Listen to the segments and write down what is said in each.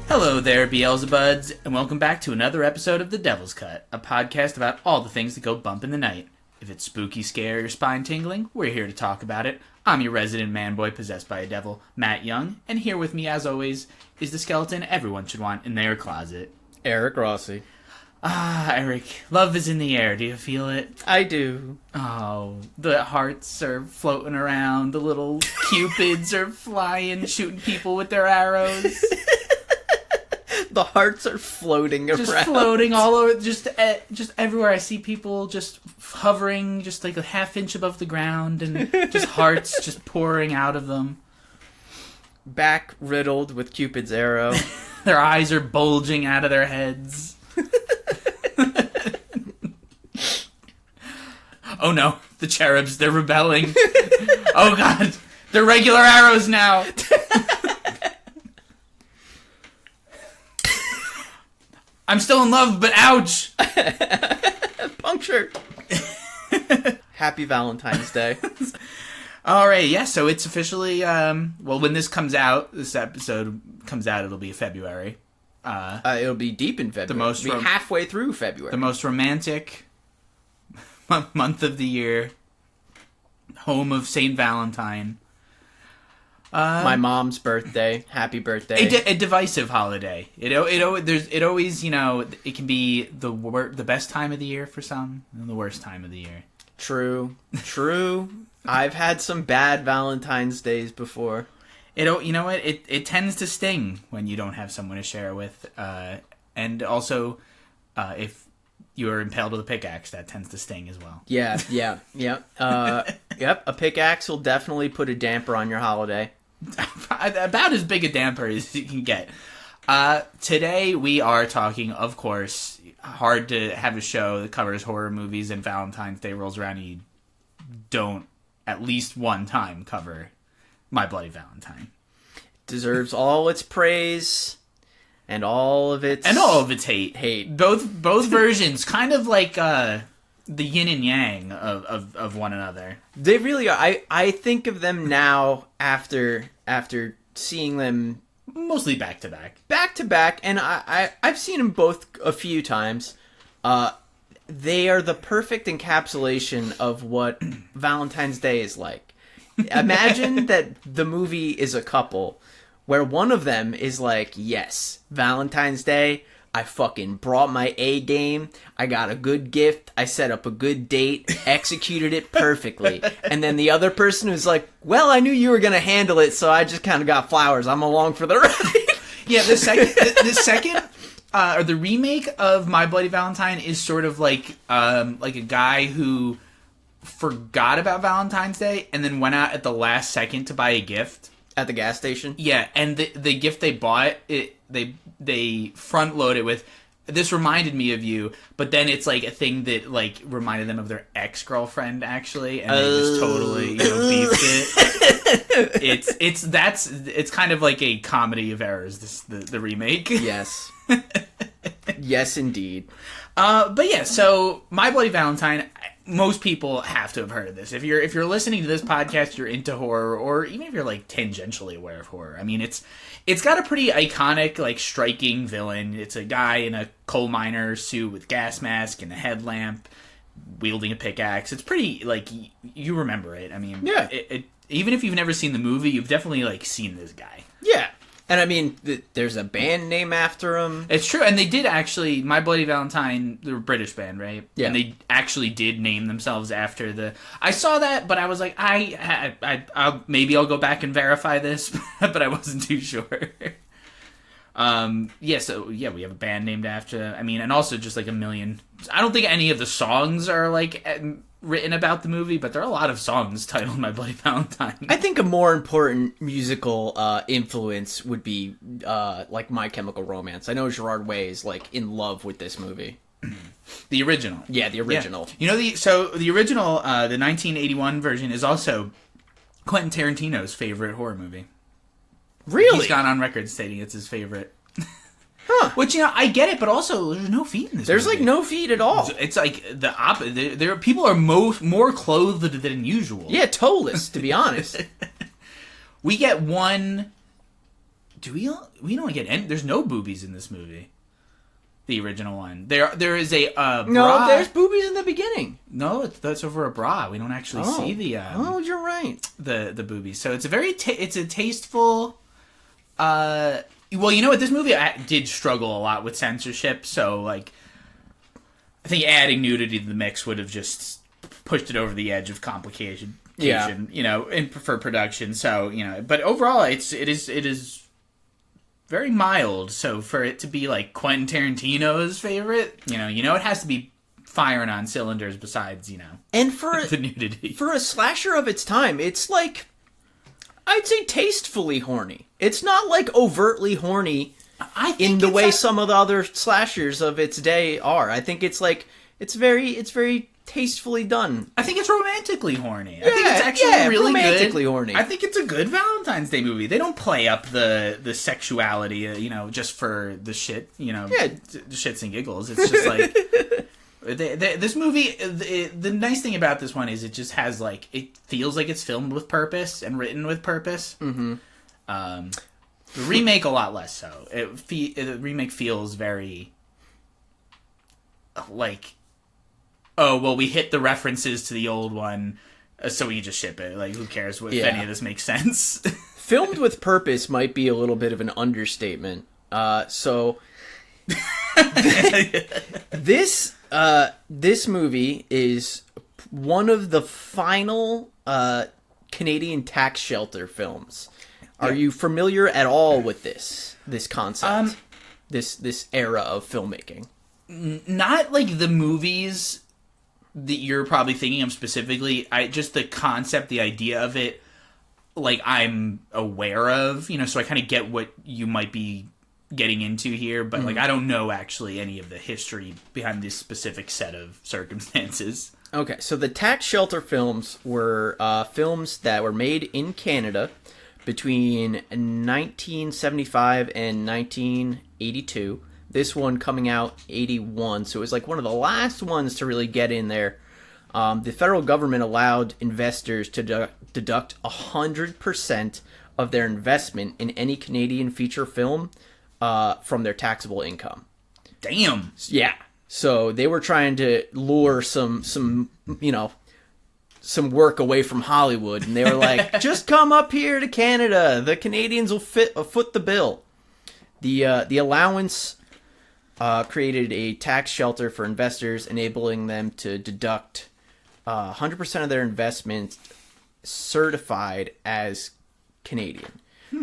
Hello there, Beelzebuds, and welcome back to another episode of The Devil's Cut, a podcast about all the things that go bump in the night. If it's spooky, scary, or spine-tingling, we're here to talk about it. I'm your resident man-boy possessed by a devil, Matt Young, and here with me, as always, is the skeleton everyone should want in their closet. Eric Rossi. Ah, Eric, love is in the air. Do you feel it? I do. Oh, the hearts are floating around, the little cupids are flying, shooting people with their arrows. The hearts are floating around. Just floating all over, just everywhere. I see people just hovering, just like a half inch above the ground, and just hearts just pouring out of them. Back riddled with Cupid's arrow. Their eyes are bulging out of their heads. Oh no, the cherubs, they're rebelling. Oh god, they're regular arrows now. I'm still in love, but ouch! Punctured. Happy Valentine's Day. Alright, yeah, so it's officially, when this episode comes out, it'll be February. It'll be deep in February. It'll be halfway through February. The most romantic month of the year. Home of St. Valentine. My mom's birthday. Happy birthday. A divisive holiday. It always, it can be the best time of the year for some, and the worst time of the year. True. I've had some bad Valentine's Days before. You know what? It tends to sting when you don't have someone to share with, and also, if you are impaled with a pickaxe, that tends to sting as well. Yeah. Yep. A pickaxe will definitely put a damper on your holiday. About as big a damper as you can get. Today we are talking, of course, hard to have a show that covers horror movies and Valentine's Day rolls around and you don't at least one time cover My Bloody Valentine. Deserves all its praise and all of its hate. Both versions, kind of like the yin and yang of one another. They really are. I think of them now after seeing them mostly back to back, and I've seen them both a few times. They are the perfect encapsulation of what Valentine's Day is like. Imagine that the movie is a couple where one of them is like, yes, Valentine's Day, I fucking brought my A game, I got a good gift, I set up a good date, executed it perfectly. And then the other person who's like, well, I knew you were going to handle it, so I just kind of got flowers. I'm along for the ride. Yeah, the remake of My Bloody Valentine is sort of like a guy who forgot about Valentine's Day and then went out at the last second to buy a gift. At the gas station? Yeah, and the gift they bought, they front load it with, this reminded me of you, but then it's like a thing that like reminded them of their ex-girlfriend actually, and they just totally beefed it. It's kind of like a comedy of errors, the remake. Yes. Yes, indeed. But yeah, so My Bloody Valentine, most people have to have heard of this. If you're listening to this podcast, you're into horror, or even if you're like tangentially aware of horror. I mean, it's got a pretty iconic, like, striking villain. It's a guy in a coal miner suit with gas mask and a headlamp, wielding a pickaxe. It's pretty, like, you remember it. I mean, yeah. Even if you've never seen the movie, you've definitely like seen this guy. Yeah. And I mean, there's a band name after him. It's true, and they did actually, My Bloody Valentine, they're a British band, right? Yeah. And they actually did name themselves after the... I saw that, but I was like, maybe I'll go back and verify this, but I wasn't too sure. We have a band named after, I mean, and also just like a million... I don't think any of the songs are like... written about the movie, but there are a lot of songs titled My Bloody Valentine. I think a more important musical influence would be like My Chemical Romance. I know Gerard Way is like in love with this movie. The original. Yeah, the original. Yeah. The original, the 1981 version is also Quentin Tarantino's favorite horror movie. Really? He's gone on record stating it's his favorite. Huh. Which, I get it, but also there's no feet in this There's movie. like no feet at all. It's like the opposite. There people are more clothed than usual. Yeah, toeless, to be honest. We get one Do we? We don't get any. There's no boobies in this movie. The original one. There is a bra. No, there's boobies in the beginning. No, that's over a bra. We don't actually see the. You're right. The boobies. So it's a very it's a tasteful. Well, you know what? This movie did struggle a lot with censorship. So like, I think adding nudity to the mix would have just pushed it over the edge of complication. Yeah. You know, for production. So but overall, it is very mild. So for it to be like Quentin Tarantino's favorite, it has to be firing on cylinders. Besides, and for the nudity, for a slasher of its time, it's like, I'd say tastefully horny. It's not like overtly horny in the way some of the other slashers of its day are. I think it's like it's very tastefully done. I think it's romantically horny. I think it's actually really romantically good. horny. I think it's a good Valentine's Day movie. They don't play up the sexuality, just for the shit, the shits and giggles. It's just like this movie. The nice thing about this one is it just has like, it feels like it's filmed with purpose and written with purpose. Mm-hmm. The remake a lot less so. The remake feels very like, oh, well, we hit the references to the old one, so we can just ship it. Like, who cares if any of this makes sense? Filmed with purpose might be a little bit of an understatement. This movie is one of the final Canadian tax shelter films. Are you familiar at all with this concept? This era of filmmaking? Not like the movies that you're probably thinking of specifically. Just the concept, the idea of it, like, I'm aware of, so I kind of get what you might be getting into here, but like, I don't know actually any of the history behind this specific set of circumstances. Okay, so the tax shelter films were films that were made in Canada between 1975 and 1982. This one coming out 81, so it was like one of the last ones to really get in there. The federal government allowed investors to deduct 100% of their investment in any Canadian feature film from their taxable income. Damn. Yeah. So they were trying to lure some work away from Hollywood, and they were like, just come up here to Canada. The Canadians will foot the bill. The allowance created a tax shelter for investors, enabling them to deduct 100% of their investment certified as Canadian.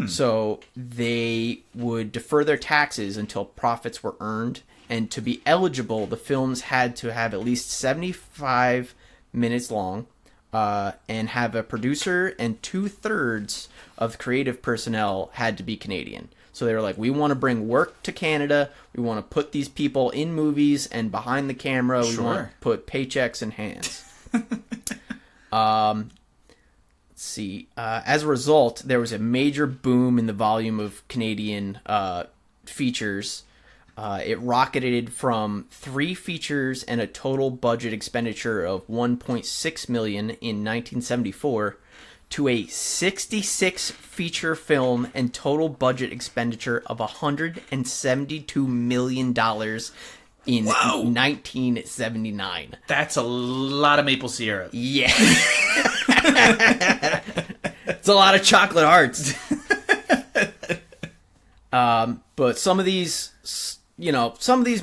So they would defer their taxes until profits were earned, and to be eligible, the films had to have at least 75 minutes long, and have a producer, and 2/3 of creative personnel had to be Canadian. So they were like, we want to bring work to Canada. We want to put these people in movies and behind the camera. We want to put paychecks in hands. Let's see. As a result, there was a major boom in the volume of Canadian features. It rocketed from 3 features and a total budget expenditure of $1.6 million in 1974 to a 66 feature film and total budget expenditure of $172 million in 1979. That's a lot of maple syrup. Yeah. It's a lot of chocolate hearts. But some of these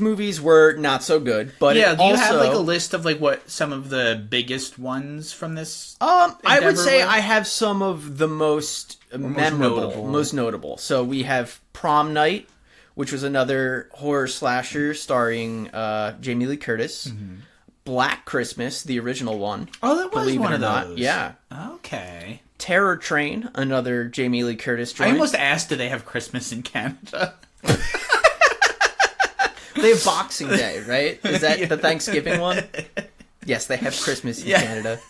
movies were not so good. But yeah, do you have like a list of like what some of the biggest ones from this? I would say I have some of the most memorable, most notable. So we have Prom Night, which was another horror slasher starring Jamie Lee Curtis. Mm-hmm. Black Christmas, the original one. Oh, that was one of those. Yeah. Okay. Terror Train, another Jamie Lee Curtis joint. I almost asked, do they have Christmas in Canada? They have Boxing Day, right? Is that the Thanksgiving one? Yes, they have Christmas in Canada.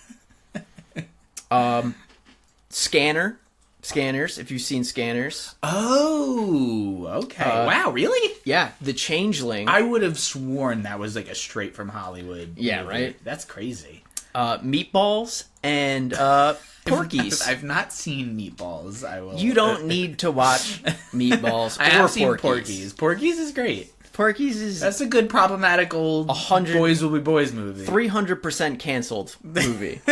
Scanners, if you've seen Scanners. Oh, okay. Wow, really? Yeah, The Changeling. I would have sworn that was like a straight from Hollywood movie. Right? That's crazy. Meatballs and Porky's. I've not seen Meatballs. I will. You don't need to watch Meatballs I or have seen Porky's. Porky's. Porky's is great. Porky's is That's a good problematic old 100 boys will be boys movie. 300% canceled movie.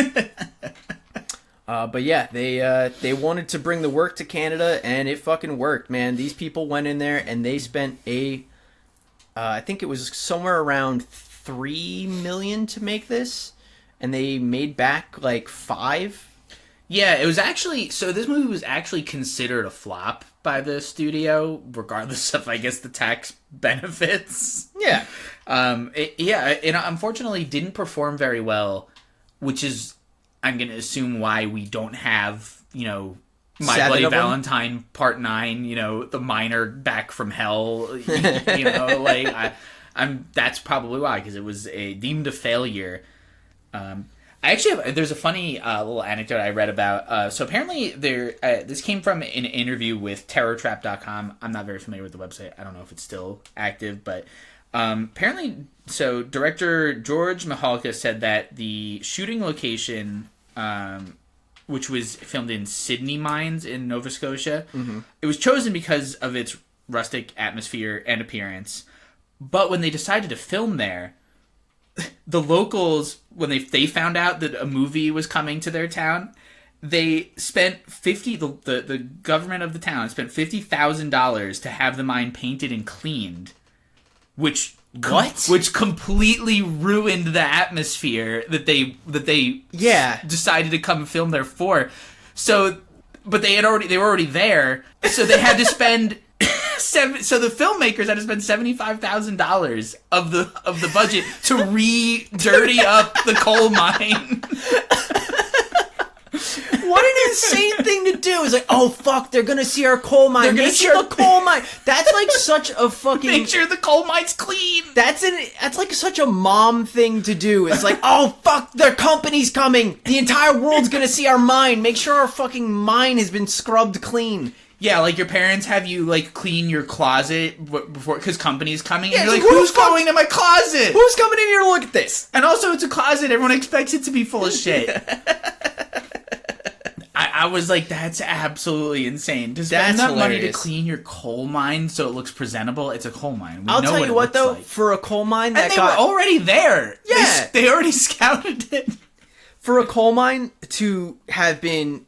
But yeah, they wanted to bring the work to Canada, and it fucking worked, man. These people went in there and they spent I think it was somewhere around $3 million to make this, and they made back like $5 million. Yeah, it was actually... So this movie was actually considered a flop by the studio, regardless of, I guess, the tax benefits. Yeah. It unfortunately didn't perform very well, which is, I'm going to assume, why we don't have, My Bloody Valentine Part 9, the miner back from hell, that's probably why, because it was deemed a failure. I actually have, there's a funny little anecdote I read about. So apparently this came from an interview with terrortrap.com. I'm not very familiar with the website. I don't know if it's still active, but apparently, so director George Mihalka said that the shooting location, which was filmed in Sydney Mines in Nova Scotia, it was chosen because of its rustic atmosphere and appearance. But when they decided to film there, the locals, when they found out that a movie was coming to their town, they spent the government of the town spent $50,000 to have the mine painted and cleaned, which completely ruined the atmosphere that they decided to come film there for. So, but they were already there, so they had to spend. So the filmmakers had to spend $75,000 of the budget to dirty up the coal mine. What an insane thing to do! It's like, oh fuck, they're gonna see our coal mine. They're gonna see the coal mine. That's like such a fucking. Make sure the coal mine's clean. That's like such a mom thing to do. It's like, oh fuck, their company's coming. The entire world's gonna see our mine. Make sure our fucking mine has been scrubbed clean. Yeah, like your parents have you like clean your closet before because company's coming, and you're like, who's going to my closet? Who's coming in here to look at this? And also, it's a closet. Everyone expects it to be full of shit. I was like, that's absolutely insane. To spend that money to clean your coal mine so it looks presentable. It's a coal mine. I'll tell you what, though, for a coal mine that were already there. Yeah, they already scouted it. For a coal mine to have been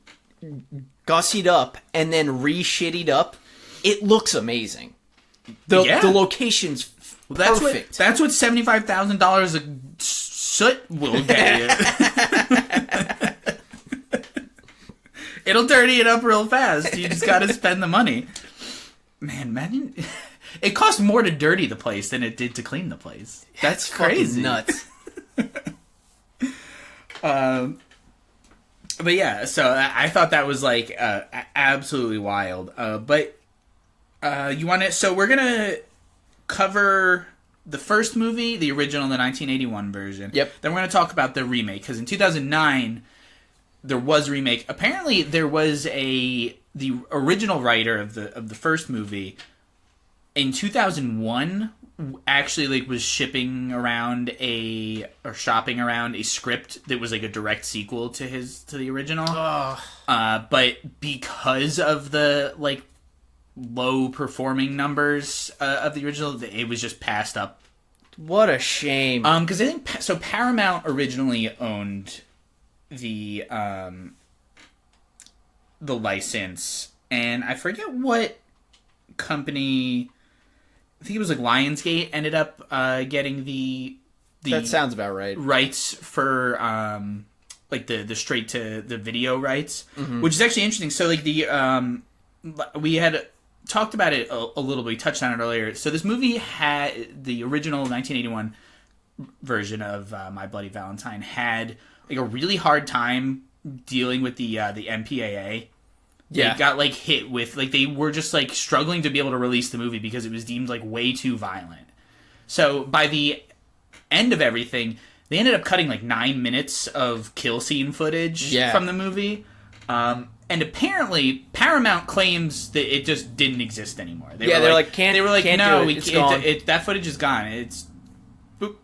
gussied up and then re-shittied up, it looks amazing. The location's perfect. That's what $75,000 of soot will get you. It'll dirty it up real fast. You just gotta spend the money. Man, imagine... It cost more to dirty the place than it did to clean the place. That's crazy. Nuts. But yeah, so I thought that was like absolutely wild. But you want to? So we're gonna cover the first movie, the original, the 1981 version. Yep. Then we're gonna talk about the remake because in 2009 there was a remake. Apparently, there was the original writer of the first movie in 2001. Actually, like was shopping around a script that was like a direct sequel to the original. But because of the like low performing numbers of the original, it was just passed up. What a shame. Because I think so. Paramount originally owned the license, and I forget what company. I think it was like Lionsgate ended up getting the that sounds about right. Rights for like the straight to the video rights, which is actually interesting. So like we had talked about it a little bit. We touched on it earlier. So this movie had the original 1981 version of My Bloody Valentine had like a really hard time dealing with the MPAA. They got like hit with like they were just like struggling to be able to release the movie because it was deemed like way too violent. So by the end of everything, they ended up cutting like 9 minutes of kill scene footage from the movie. And apparently Paramount claims that it just didn't exist anymore. They were like, no, we can't. That footage is gone.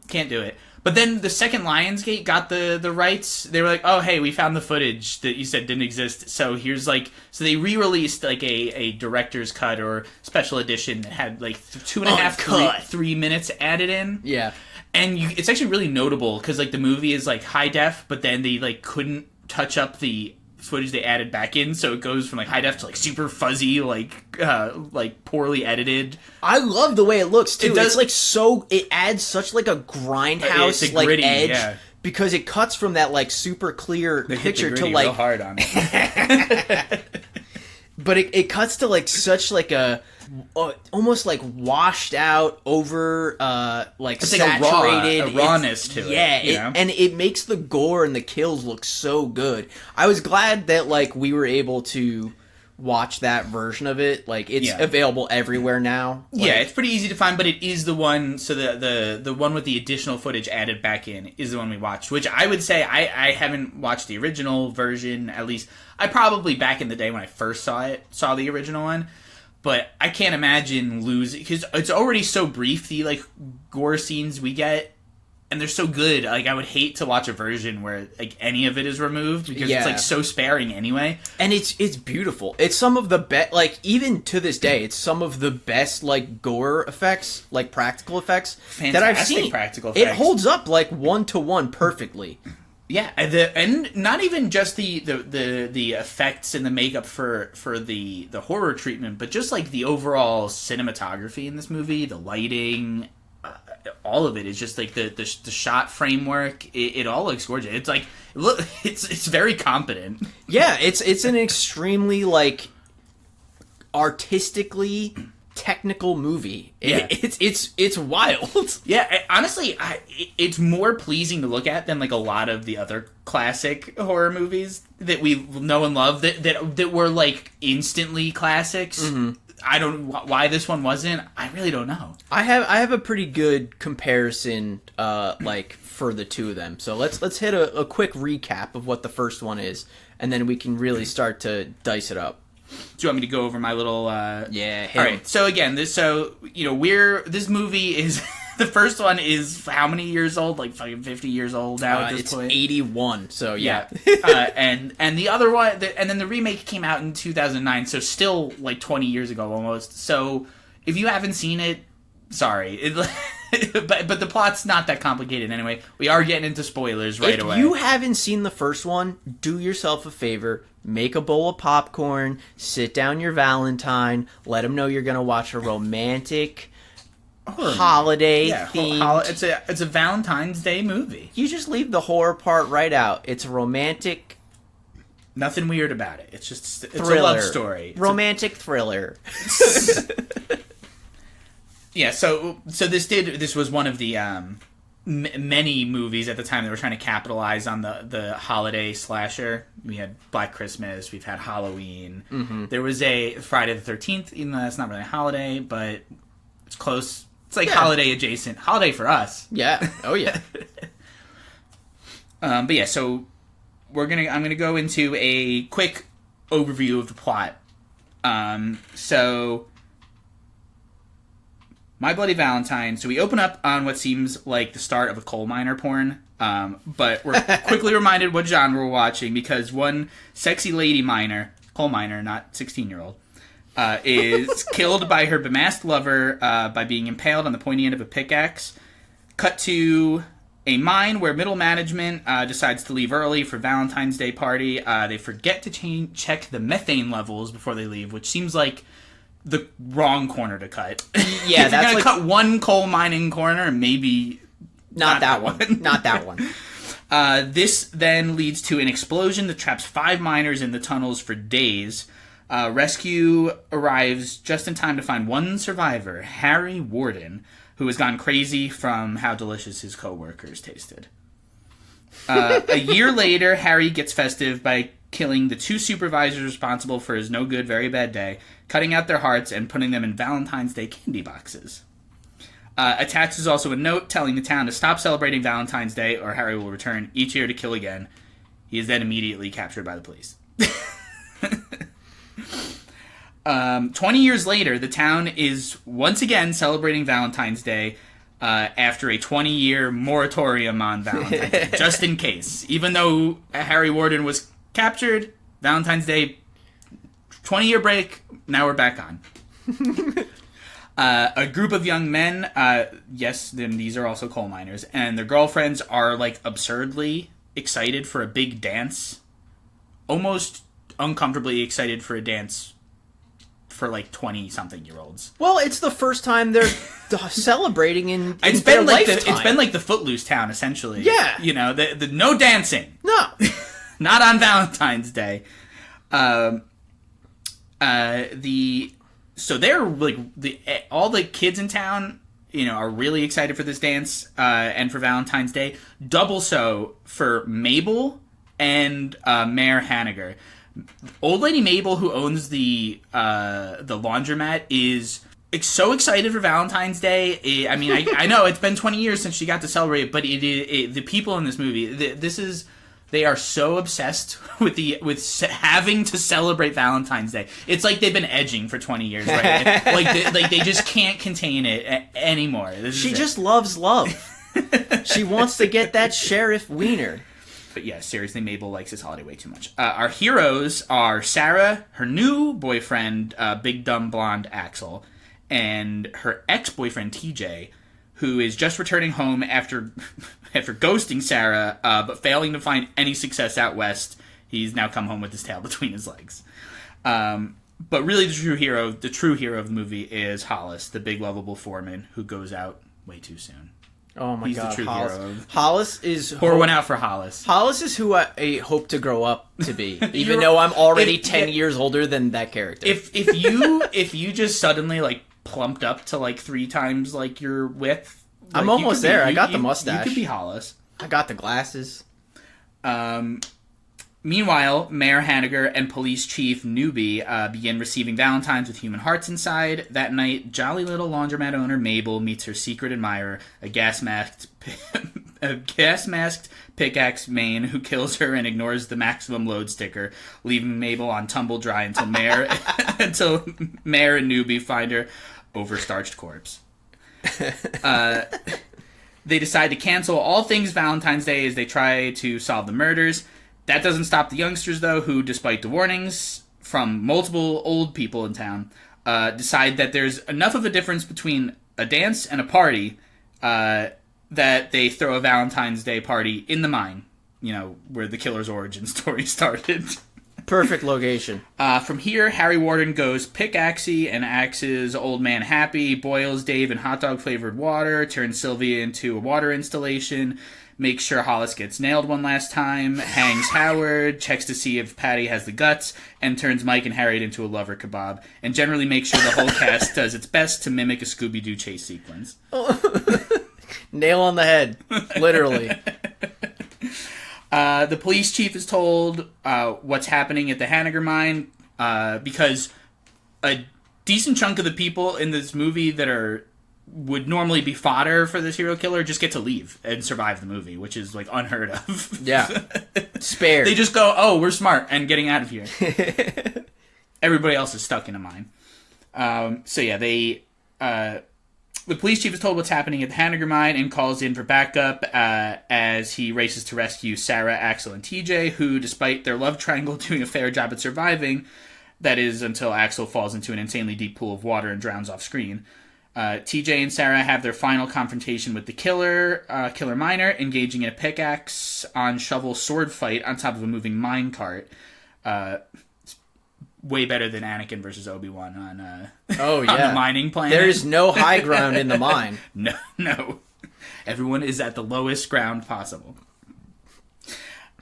Can't do it. But then the second Lionsgate got the rights. They were like, oh, hey, we found the footage that you said didn't exist. So here's like, so they re-released like a director's cut or special edition that had like 2.5, 3 minutes added in. Yeah. And it's actually really notable because like the movie is like high def, but then they like couldn't touch up the footage they added back in, so it goes from like high def to like super fuzzy, like poorly edited. I love the way it looks too. It does, it's like so. It adds such like a grindhouse like gritty, edge yeah. because it cuts from that like super clear picture to like real hard on it. But it cuts to like such like a almost like washed out over like it's saturated like a rawness to it. Yeah, and it makes the gore and the kills look so good. I was glad that like we were able to watch that version of it. Like it's available everywhere now. Like, yeah, it's pretty easy to find, but it is the one. So the one with the additional footage added back in is the one we watched. Which I would say I haven't watched the original version. At least I probably back in the day when I first saw the original one. But I can't imagine losing because it's already so brief. The like gore scenes we get. And they're so good. Like, I would hate to watch a version where like any of it is removed because it's like so sparing anyway. And it's beautiful. It's some of the best. Like even to this day, it's some of the best like gore effects, like practical effects that I've seen. Practical effects. It holds up like 1-to-1 perfectly. Yeah, and not even just the effects and the makeup for the horror treatment, but just like the overall cinematography in this movie, the lighting. All of it is just like the shot framework. It all looks gorgeous. It's like look, it's very competent. Yeah, it's an extremely like artistically technical movie. Yeah. It's wild. Yeah, honestly, it's more pleasing to look at than like a lot of the other classic horror movies that we know and love that were like instantly classics. Mm-hmm. I don't why this one wasn't. I really don't know. I have a pretty good comparison, like for the two of them. So let's hit a quick recap of what the first one is, and then we can really start to dice it up. Do you want me to go over my little? Yeah. All right. So again, this movie is. The first one is how many years old? Like fucking 50 years old now at this point. It's 81, so yeah. And the other one, and then the remake came out in 2009, so still like 20 years ago almost. So if you haven't seen it, sorry. But the plot's not that complicated anyway. We are getting into spoilers right away. If you haven't seen the first one, do yourself a favor. Make a bowl of popcorn, sit down your Valentine, let them know you're going to watch a romantic... holiday themed. It's a Valentine's Day movie. You just leave the horror part right out. It's a romantic. Nothing weird about it. It's thriller. A love story. Romantic thriller. Yeah. So this was one of the many movies at the time that were trying to capitalize on the holiday slasher. We had Black Christmas. We've had Halloween. Mm-hmm. There was a Friday the 13th. Even though that's not really a holiday, but it's close. It's like holiday adjacent. Holiday for us. Yeah. Oh yeah. But yeah, so I'm gonna go into a quick overview of the plot. So My Bloody Valentine. So we open up on what seems like the start of a coal miner porn. But we're quickly reminded what genre we're watching because one sexy lady miner, coal miner, not 16-year-old. Is killed by her bemasked lover by being impaled on the pointy end of a pickaxe. Cut to a mine where middle management decides to leave early for Valentine's Day party. They forget to check the methane levels before they leave, which seems like the wrong corner to cut. Yeah, if you're gonna cut one coal mining corner, maybe not that one. Not that one. This then leads to an explosion that traps 5 miners in the tunnels for days. Rescue arrives just in time to find one survivor, Harry Warden, who has gone crazy from how delicious his co-workers tasted. A year later, Harry gets festive by killing the 2 supervisors responsible for his no-good, very bad day, cutting out their hearts and putting them in Valentine's Day candy boxes. Attached is also a note telling the town to stop celebrating Valentine's Day or Harry will return each year to kill again. He is then immediately captured by the police. 20 years later, the town is once again celebrating Valentine's Day, after a 20-year moratorium on Valentine's Day, just in case. Even though Harry Warden was captured, Valentine's Day, 20-year break, now we're back on. A group of young men, yes, then these are also coal miners, and their girlfriends are, like, absurdly excited for a big dance. Almost uncomfortably excited for a dance for, like, 20-something-year-olds. Well, it's the first time they're celebrating in It's their been like lifetime. it's been like the Footloose town, essentially. Yeah. You know, the no dancing. No. Not on Valentine's Day. So they're like all the kids in town, you know, are really excited for this dance and for Valentine's Day. Double so for Mabel and Mayor Hanniger. Old Lady Mabel, who owns the laundromat, is so excited for Valentine's Day. I mean, I know it's been 20 years since she got to celebrate it, but the people in this movie, they are so obsessed with having to celebrate Valentine's Day. It's like they've been edging for 20 years, right? like they just can't contain it anymore. She just loves love. She wants to get that Sheriff Wiener. But yeah, seriously, Mabel likes this holiday way too much. Our heroes are Sarah, her new boyfriend, big dumb blonde Axel, and her ex-boyfriend TJ, who is just returning home after ghosting Sarah, but failing to find any success out west. He's now come home with his tail between his legs. But really, the true hero of the movie is Hollis, the big lovable foreman who goes out way too soon. Oh my God, the true Hollis. hero of... Hollis is... Pour one out for Hollis. Hollis is who I hope to grow up to be, even though I'm already 10 years older than that character. If you just suddenly, like, plumped up to, like, 3 times, like, your width... Like, I'm almost there. I got the mustache. You could be Hollis. I got the glasses. Meanwhile, Mayor Hanniger and Police Chief Newby begin receiving Valentines with human hearts inside. That night, jolly little laundromat owner Mabel meets her secret admirer, a gas-masked pickaxe main who kills her and ignores the maximum load sticker, leaving Mabel on tumble dry until Mayor and Newby find her overstarched corpse. They decide to cancel all things Valentine's Day as they try to solve the murders. That doesn't stop the youngsters, though, who, despite the warnings from multiple old people in town, decide that there's enough of a difference between a dance and a party that they throw a Valentine's Day party in the mine, you know, where the killer's origin story started. Perfect location. From here, Harry Warden goes pickaxey and axes Old Man Happy, boils Dave in hot dog flavored water, turns Sylvia into a water installation, makes sure Hollis gets nailed one last time, hangs Howard, checks to see if Patty has the guts, and turns Mike and Harriet into a lover kebab, and generally makes sure the whole cast does its best to mimic a Scooby-Doo chase sequence. Nail on the head. Literally. The police chief is told what's happening at the Hanniger mine because a decent chunk of the people in this movie that would normally be fodder for this hero killer just get to leave and survive the movie, which is like unheard of. Yeah. Spared. They just go, oh, we're smart and getting out of here. Everybody else is stuck in a mine. So yeah, the police chief is told what's happening at the Hanniger mine and calls in for backup as he races to rescue Sarah, Axel, and TJ, who, despite their love triangle doing a fair job at surviving, that is until Axel falls into an insanely deep pool of water and drowns off screen. TJ and Sarah have their final confrontation with the killer miner, engaging in a pickaxe on shovel sword fight on top of a moving mine cart. Way better than Anakin versus Obi-Wan on on the mining planet. There is no high ground in the mine. No. Everyone is at the lowest ground possible.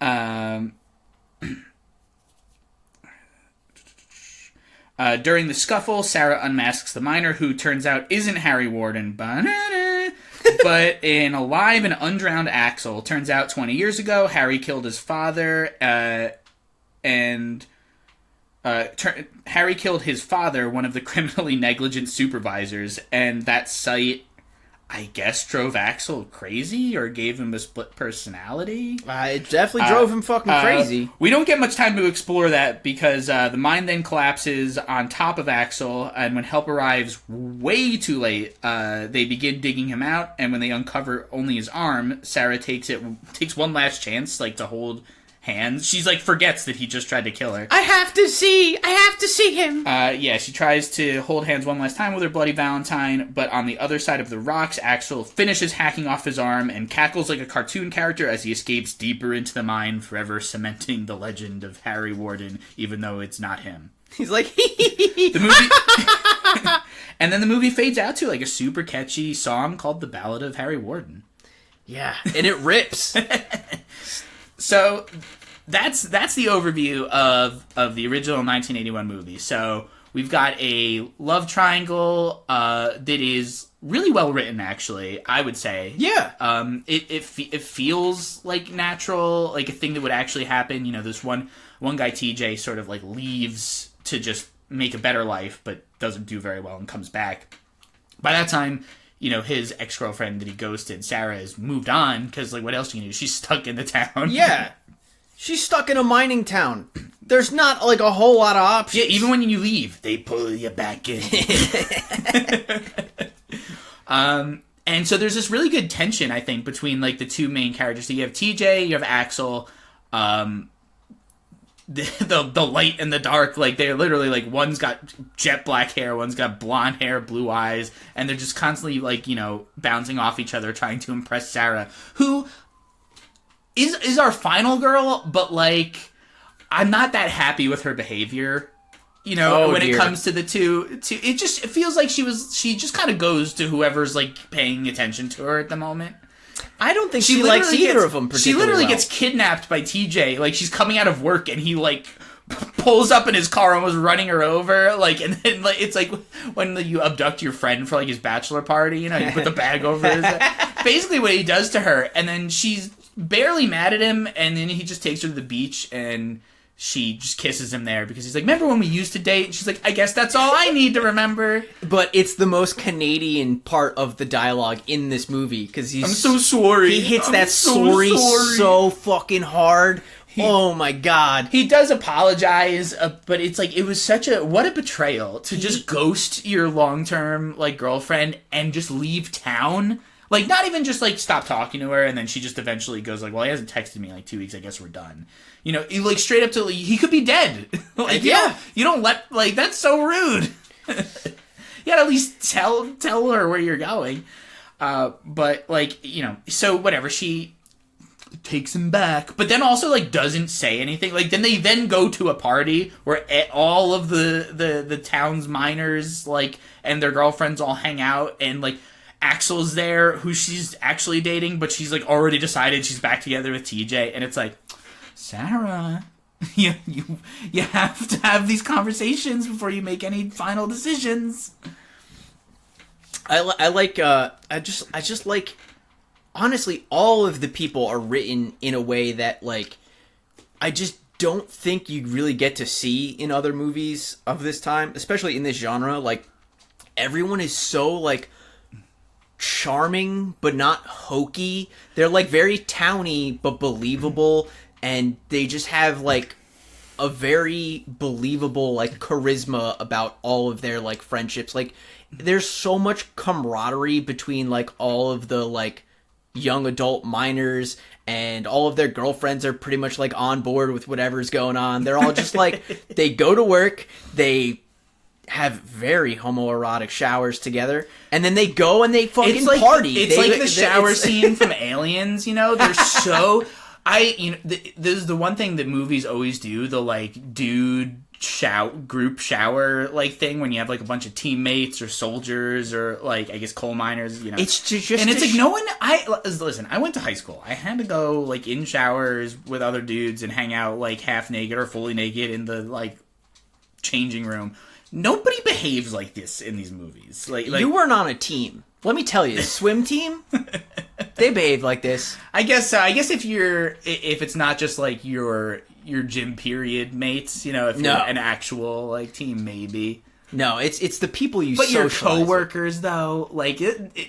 During the scuffle, Sarah unmasks the miner, who turns out isn't Harry Warden, but an alive and undrowned Axel. Turns out 20 years ago, Harry killed his father, Harry killed his father, one of the criminally negligent supervisors, and that site, I guess drove Axel crazy or gave him a split personality. It definitely drove him fucking crazy. We don't get much time to explore that because the mine then collapses on top of Axel, and when help arrives way too late, they begin digging him out, and when they uncover only his arm, Sarah takes one last chance, like, to hold hands. She's like forgets that he just tried to kill her. I have to see him. Yeah, she tries to hold hands one last time with her bloody Valentine, but on the other side of the rocks, Axel finishes hacking off his arm and cackles like a cartoon character as he escapes deeper into the mine, forever cementing the legend of Harry Warden, even though it's not him. He's like, the movie, and then the movie fades out to like a super catchy song called "The Ballad of Harry Warden." Yeah, and it rips. So that's the overview of the original 1981 movie. So we've got a love triangle that is really well written, actually, I would say. Yeah. It feels like natural, like a thing that would actually happen. You know, this one guy, TJ, sort of like leaves to just make a better life, but doesn't do very well and comes back. By that time, you know, his ex-girlfriend that he ghosted, Sarah, has moved on, because, like, what else can you do? She's stuck in the town. Yeah. She's stuck in a mining town. There's not, like, a whole lot of options. Yeah, even when you leave, they pull you back in. And so there's this really good tension, I think, between, like, the two main characters. So you have TJ, you have Axel, the light and the dark, like, they're literally, like, one's got jet black hair, one's got blonde hair, blue eyes, and they're just constantly, like, you know, bouncing off each other, trying to impress Sarah, who is our final girl, but, like, I'm not that happy with her behavior, you know, when it comes to the two, it feels like she just kind of goes to whoever's, like, paying attention to her at the moment. I don't think she likes either of them particularly. She literally well. gets kidnapped by TJ. Like, she's coming out of work and he, like, pulls up in his car almost running her over. Like, and then, like, it's like when you abduct your friend for, like, his bachelor party, you know, you put the bag over his head. Basically what he does to her. And then she's barely mad at him, and then he just takes her to the beach and she just kisses him there because he's like, remember when we used to date? And she's like, I guess that's all I need to remember. But it's the most Canadian part of the dialogue in this movie because he's... I'm so sorry. He hits that sorry so fucking hard. Oh my god. He does apologize, but it's like, it was such a... What a betrayal to just ghost your long-term, like, girlfriend and just leave town. Like, not even just, like, stop talking to her, and then she just eventually goes, like, well, he hasn't texted me in, like, 2 weeks, I guess we're done. You know, like, straight up to, like, he could be dead. Like, yeah. You don't let, like, that's so rude. You gotta at least tell her where you're going. But, like, you know, so whatever, she takes him back, but then also, like, doesn't say anything. Like, then they go to a party where all of the town's miners, like, and their girlfriends all hang out, and, like, Axel's there, who she's actually dating, but she's, like, already decided she's back together with TJ, and it's like, Sarah, you have to have these conversations before you make any final decisions. I just like, honestly, all of the people are written in a way that, like, I just don't think you really get to see in other movies of this time, especially in this genre. Like, everyone is so, like, charming but not hokey. They're, like, very towny but believable, and they just have, like, a very believable, like, charisma about all of their, like, friendships. Like, there's so much camaraderie between, like, all of the, like, young adult miners, and all of their girlfriends are pretty much, like, on board with whatever's going on. They're all just, like, they go to work, they have very homoerotic showers together, and then they go and they fucking party. It's like the shower scene from Aliens, you know? They're so... this is the one thing that movies always do, the, like, dude group shower, like, thing, when you have, like, a bunch of teammates or soldiers or, like, I guess coal miners, you know. It's just... And it's like, no one... Listen, I went to high school. I had to go, like, in showers with other dudes and hang out, like, half naked or fully naked in the, like, changing room. Nobody behaves like this in these movies. Like you weren't on a team. Let me tell you, swim team, they behave like this. I guess if it's not just like your gym period mates, you know, if you're an actual, like, team, maybe. No, it's the people you But your socialize with. coworkers, though, like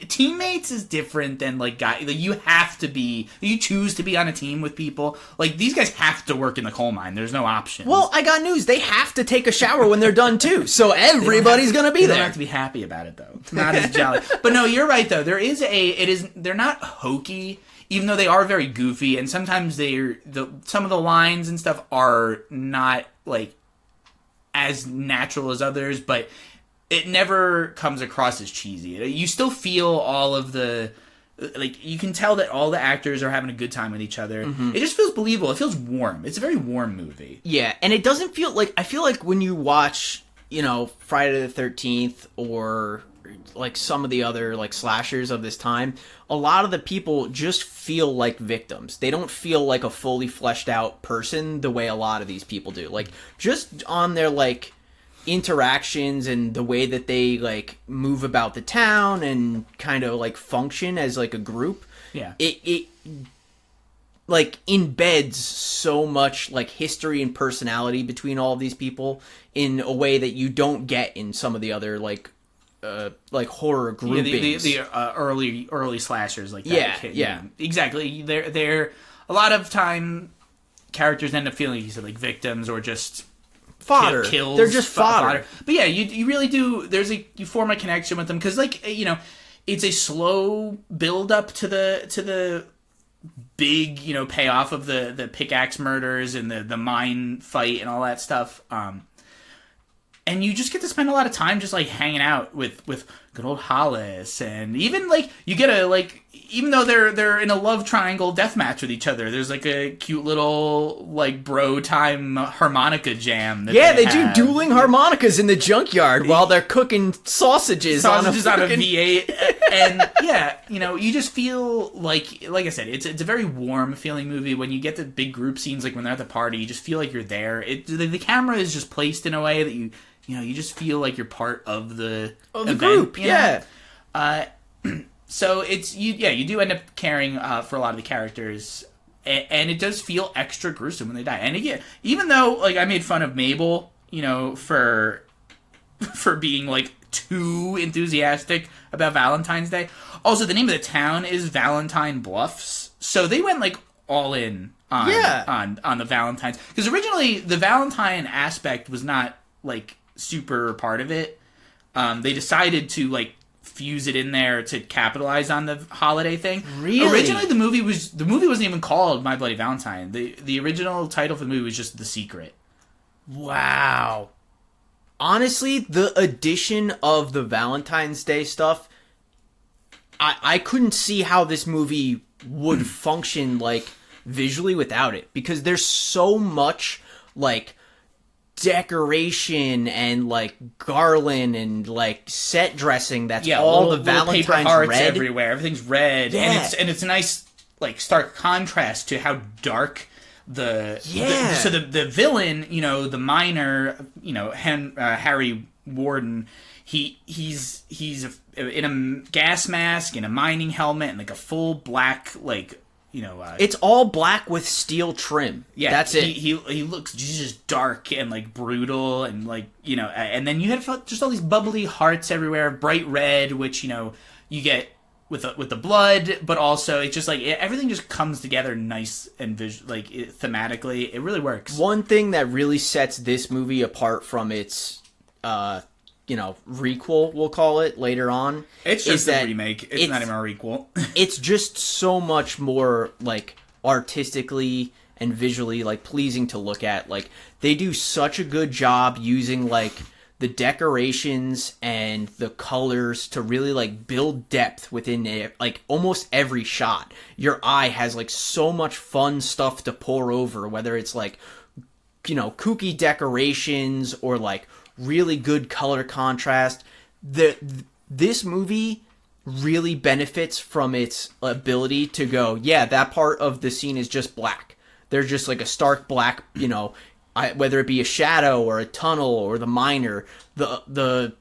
teammates is different than like guys. Like, you choose to be on a team with people. Like, these guys have to work in the coal mine. There's no option. Well, I got news. They have to take a shower when they're done too. So everybody's gonna be they there. don't have to be happy about it though. It's not as jolly. But no, you're right though. They're not hokey, even though they are very goofy, and sometimes some of the lines and stuff are not like as natural as others, but it never comes across as cheesy. You still feel all of the, like, you can tell that all the actors are having a good time with each other. Mm-hmm. It just feels believable. It feels warm. It's a very warm movie. Yeah, and it doesn't feel like, I feel like when you watch, Friday the 13th or like some of the other like slashers of this time, a lot of the people just feel like victims. They don't feel like a fully fleshed out person the way a lot of these people do. Like, just on their like interactions and the way that they like move about the town and kind of like function as like a group. Yeah. It like embeds so much like history and personality between all of these people in a way that you don't get in some of the other like horror groupings. The early slashers like that. Yeah, exactly. They're a lot of time characters end up feeling, like you said, like victims or just fodder. Kills. They're just fodder. But yeah, you really do. You form a connection with them because, like, it's a slow build up to the big payoff of the pickaxe murders and the mine fight and all that stuff. And you just get to spend a lot of time just like hanging out with good old Hollis, and even like you get even though they're in a love triangle death match with each other, there's like a cute little like bro time harmonica jam. They do dueling harmonicas in the junkyard while they're cooking sausages on a V8, and you just feel like I said, it's a very warm feeling movie. When you get the big group scenes, like when they're at the party, you just feel like you're there. The camera is just placed in a way that you just feel like you're part of the event, group. Yeah. So you do end up caring for a lot of the characters, and it does feel extra gruesome when they die. And again, even though like I made fun of Mabel, for being like too enthusiastic about Valentine's Day. Also, the name of the town is Valentine Bluffs, so they went like all in on the Valentines, because originally the Valentine aspect was not like super part of it. They decided to like fuse it in there to capitalize on the holiday thing. Really? Originally the movie wasn't even called My Bloody Valentine. The original title for the movie was just The Secret. Wow. Honestly, the addition of the Valentine's Day stuff, I couldn't see how this movie would function like visually without it, because there's so much like decoration and like garland and like set dressing that's all the Valentine's paper hearts red everywhere. Everything's red, and it's a nice like stark contrast to how dark the villain, the miner, Harry Warden, he's in a gas mask and a mining helmet and like a full black it's all black with steel trim. Yeah, that's it. He looks just dark and like brutal and like and then you have just all these bubbly hearts everywhere, bright red, which you get with the blood, but also it's just like everything just comes together nice and thematically. It really works. One thing that really sets this movie apart from its requel, we'll call it, later on. It's just a remake. It's not even a requel. It's just so much more, like, artistically and visually, like, pleasing to look at. Like, they do such a good job using, like, the decorations and the colors to really, like, build depth within it. Like, almost every shot. Your eye has, like, so much fun stuff to pour over, whether it's, like, kooky decorations or, like, really good color contrast. This movie really benefits from its ability to go, that part of the scene is just black. There's just like a stark black, whether it be a shadow or a tunnel or the miner. The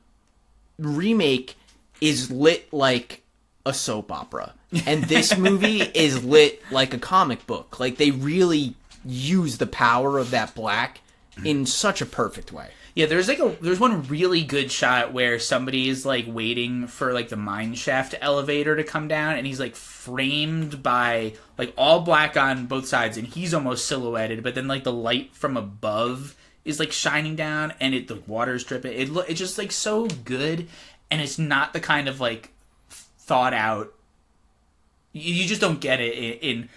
remake is lit like a soap opera, and this movie is lit like a comic book. Like, they really use the power of that black in such a perfect way. Yeah, there's one really good shot where somebody is like waiting for like the mine shaft elevator to come down, and he's like framed by like all black on both sides, and he's almost silhouetted, but then like the light from above is like shining down, and the water's dripping. It's just like so good, and it's not the kind of like thought out. You just don't get it in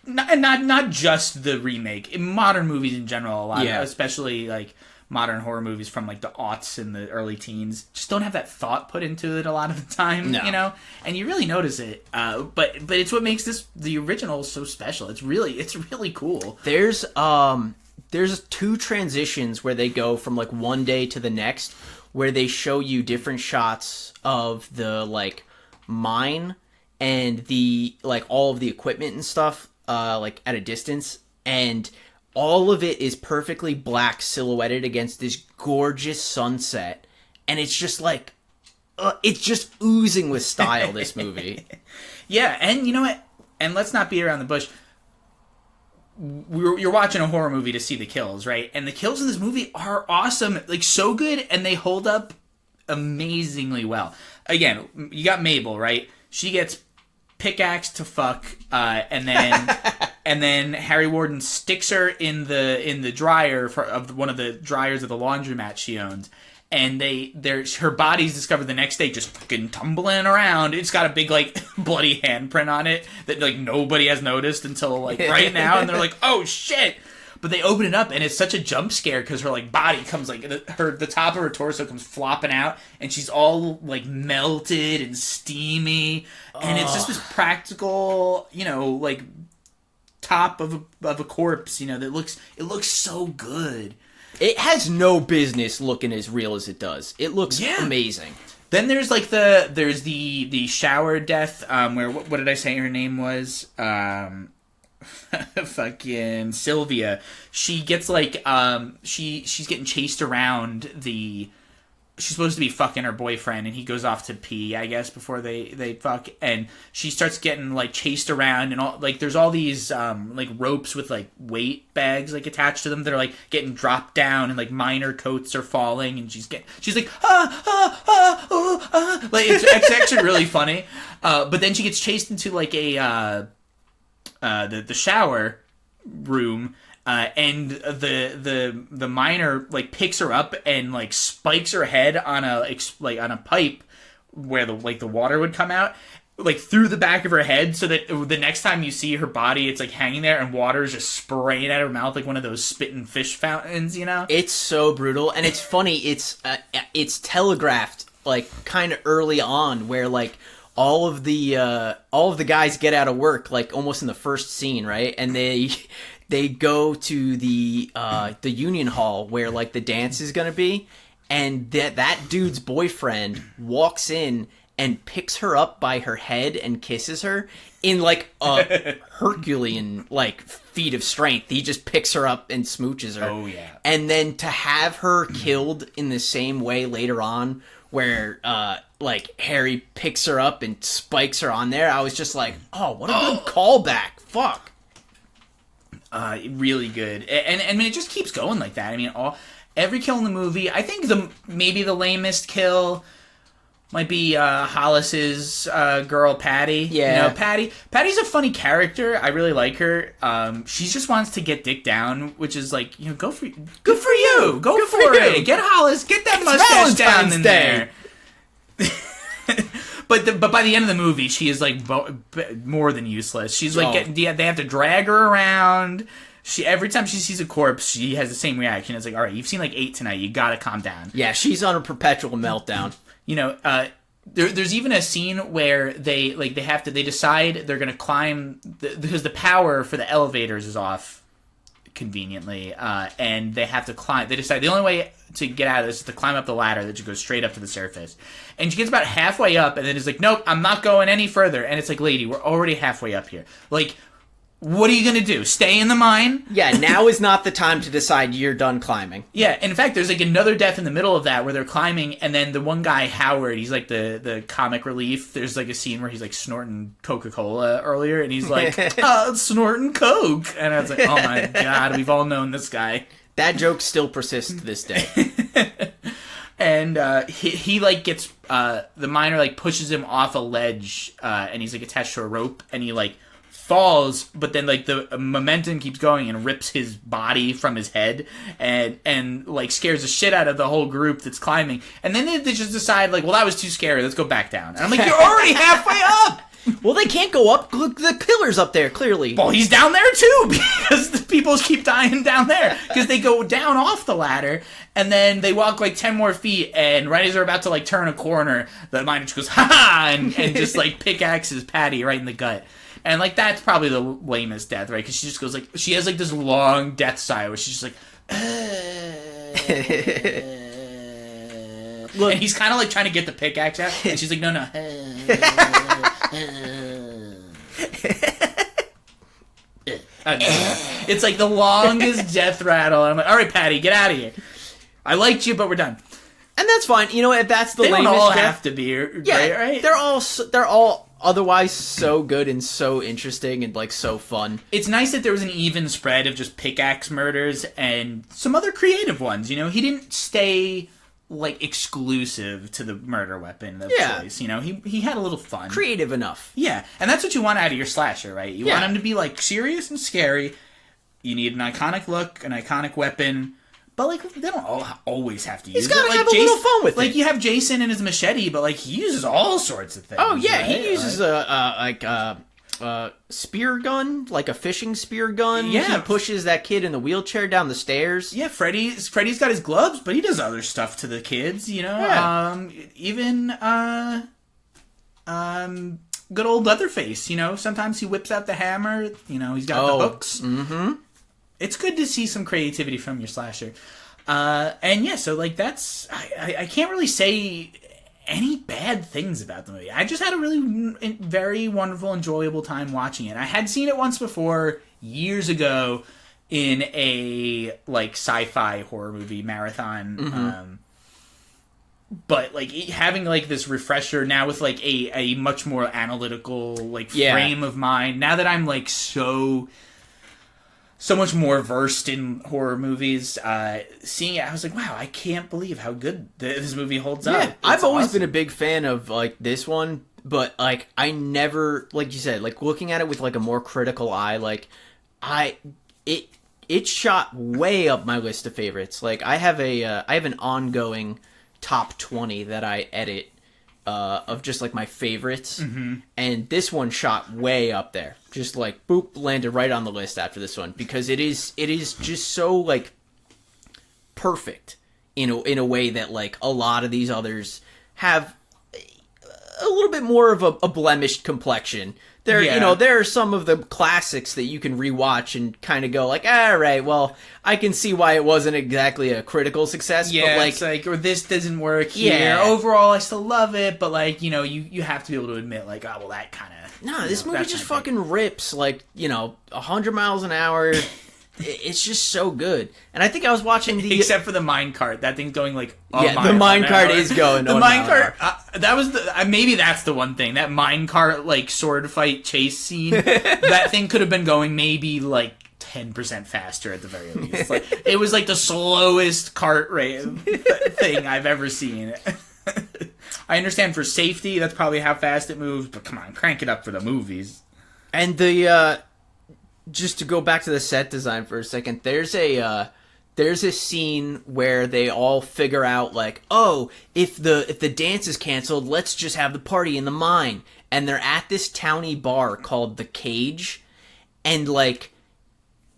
not just the remake, in modern movies in general. A lot, especially like modern horror movies from like the aughts and the early teens, just don't have that thought put into it a lot of the time. You know, and you really notice it. But it's what makes the original so special. It's really cool. There's two transitions where they go from like one day to the next, where they show you different shots of the like mine and the like all of the equipment and stuff like at a distance, and all of it is perfectly black silhouetted against this gorgeous sunset, and it's just like it's just oozing with style, this movie. Yeah, and you know what, and let's not beat around the bush, you're watching a horror movie to see the kills, right? And the kills in this movie are awesome, like so good, and they hold up amazingly well. Again, you got Mabel, right? She gets pickaxe to fuck, and then Harry Warden sticks her in the dryer of one of the dryers of the laundromat she owns, and her body's discovered the next day just fucking tumbling around. It's got a big like bloody handprint on it that like nobody has noticed until like right now, and they're like, oh shit. But they open it up, and it's such a jump scare because her like body comes like the top of her torso comes flopping out, and she's all like melted and steamy, and it's just this practical, you know, like top of a corpse, you know, that looks so good. It has no business looking as real as it does. It looks amazing. Then there's like the shower death, where what did I say her name was? Fucking Sylvia. She gets like she's getting chased around she's supposed to be fucking her boyfriend, and he goes off to pee, I guess, before they fuck, and she starts getting like chased around, and all like there's all these like ropes with like weight bags like attached to them that are like getting dropped down, and like minor coats are falling, and she's like like it's actually really funny. But then she gets chased into like the shower room, and the miner like picks her up and like spikes her head on a pipe where the water would come out like through the back of her head, so that the next time you see her body, it's like hanging there and water is just spraying out of her mouth like one of those spitting fish fountains, you know? It's so brutal, and it's funny. It's telegraphed like kind of early on, where like all of the guys get out of work like almost in the first scene, right? And they go to the union hall where like the dance is gonna be, and that dude's boyfriend walks in and picks her up by her head and kisses her in like a Herculean like feat of strength. He just picks her up and smooches her. Oh yeah. And then to have her killed in the same way later on, where like Harry picks her up and spikes her on there, I was just like, oh, what a good callback. Fuck. Really good. And I mean, it just keeps going like that. I mean, every kill in the movie, I think maybe the lamest kill might be Hollis's girl, Patty. Yeah. You know, Patty's a funny character. I really like her. She just wants to get dick down, which is like, you know, good for you. Go for it. Get Hollis. Get that mustache down in there. But by the end of the movie, she is like more than useless. She's like they have to drag her around. Every time she sees a corpse, she has the same reaction. It's like, all right, you've seen like 8 tonight. You gotta calm down. Yeah, she's on a perpetual meltdown. You know, there's even a scene where they decide they're gonna climb because the power for the elevators is off conveniently, and they have to climb. They decide the only way to get out of this is to climb up the ladder that just goes straight up to the surface. And she gets about halfway up, and then is like, nope, I'm not going any further. And it's like, lady, we're already halfway up here. Like, what are you going to do? Stay in the mine? Yeah, now is not the time to decide you're done climbing. Yeah, and in fact, there's like another death in the middle of that where they're climbing, and then the one guy, Howard, he's like the comic relief. There's like a scene where he's like snorting Coca-Cola earlier, and he's like, snorting Coke. And I was like, oh my god, we've all known this guy. That joke still persists to this day. And he like gets the miner like pushes him off a ledge, and he's like attached to a rope, and he like falls, but then like the momentum keeps going and rips his body from his head, and like scares the shit out of the whole group that's climbing. And then they just decide like, well, that was too scary, let's go back down. And I'm like, you're already halfway up. Well, they can't go up. Look, the killer's up there, clearly. Well, he's down there too, because the people keep dying down there. Because they go down off the ladder, and then they walk like 10 more feet, and right as they're about to like turn a corner, the miner just goes, ha-ha, and just like pickaxes Patty right in the gut. And like, that's probably the lamest death, right? Because she just goes like, she has like this long death sigh where she's just like, Look, and he's kind of like trying to get the pickaxe out, and she's like, no. It's like the longest death rattle. I'm like, all right, Patty, get out of here. I liked you, but we're done. And that's fine. You know, if that's the lamest they don't all death, have to be great, right? They're all otherwise so good and so interesting and like so fun. It's nice that there was an even spread of just pickaxe murders and some other creative ones. You know, he didn't stay like exclusive to the murder weapon of choice. You know, he had a little fun, creative enough. Yeah, and that's what you want out of your slasher, right? You want him to be like serious and scary. You need an iconic look, an iconic weapon. But, like, they don't always have to use it. He's got to like, have a little fun with it. Like, you have Jason and his machete, but, like, he uses all sorts of things. Oh, yeah, right? he uses a spear gun, like a fishing spear gun. Yeah. He pushes that kid in the wheelchair down the stairs. Yeah, Freddy's got his gloves, but he does other stuff to the kids, you know? Yeah. Even, good old Leatherface, you know? Sometimes he whips out the hammer, you know, he's got the hooks. Mm-hmm. It's good to see some creativity from your slasher. And yeah, so like that's... I can't really say any bad things about the movie. I just had a really very wonderful, enjoyable time watching it. I had seen it once before, years ago, in a like sci-fi horror movie marathon. Mm-hmm. But like having like this refresher now with like a much more analytical like frame of mind. Now that I'm like so much more versed in horror movies, seeing it, I was like, wow, I can't believe how good this movie holds up. I've always been a big fan of, like, this one, but, like, I never, like you said, like, looking at it with, like, a more critical eye, like, it shot way up my list of favorites. Like, I have an ongoing top 20 that I edit, of just like my favorites, and this one shot way up there. Just like boop, landed right on the list after this one because it is just so like perfect in a way that like a lot of these others have a little bit more of a blemished complexion. There are some of the classics that you can rewatch and kind of go like, all right, well, I can see why it wasn't exactly a critical success. Yeah, but like, it's like, or this doesn't work here. Yeah. Overall, I still love it, but like, you know, you have to be able to admit like, oh, well, that kind of... No, this movie just fucking rips, like, 100 miles an hour. It's just so good. And I think I was watching the... Except for the minecart. That thing's going like the minecart is going the minecart, that was the... maybe that's the one thing. That minecart, like, sword fight chase scene, that thing could have been going maybe, like, 10% faster at the very least. Like, it was like the slowest cart rate thing I've ever seen. I understand for safety, that's probably how fast it moves, but come on, crank it up for the movies. And the, just to go back to the set design for a second, there's a scene where they all figure out, like, oh, if the dance is canceled, let's just have the party in the mine. And they're at this towny bar called The Cage, and, like,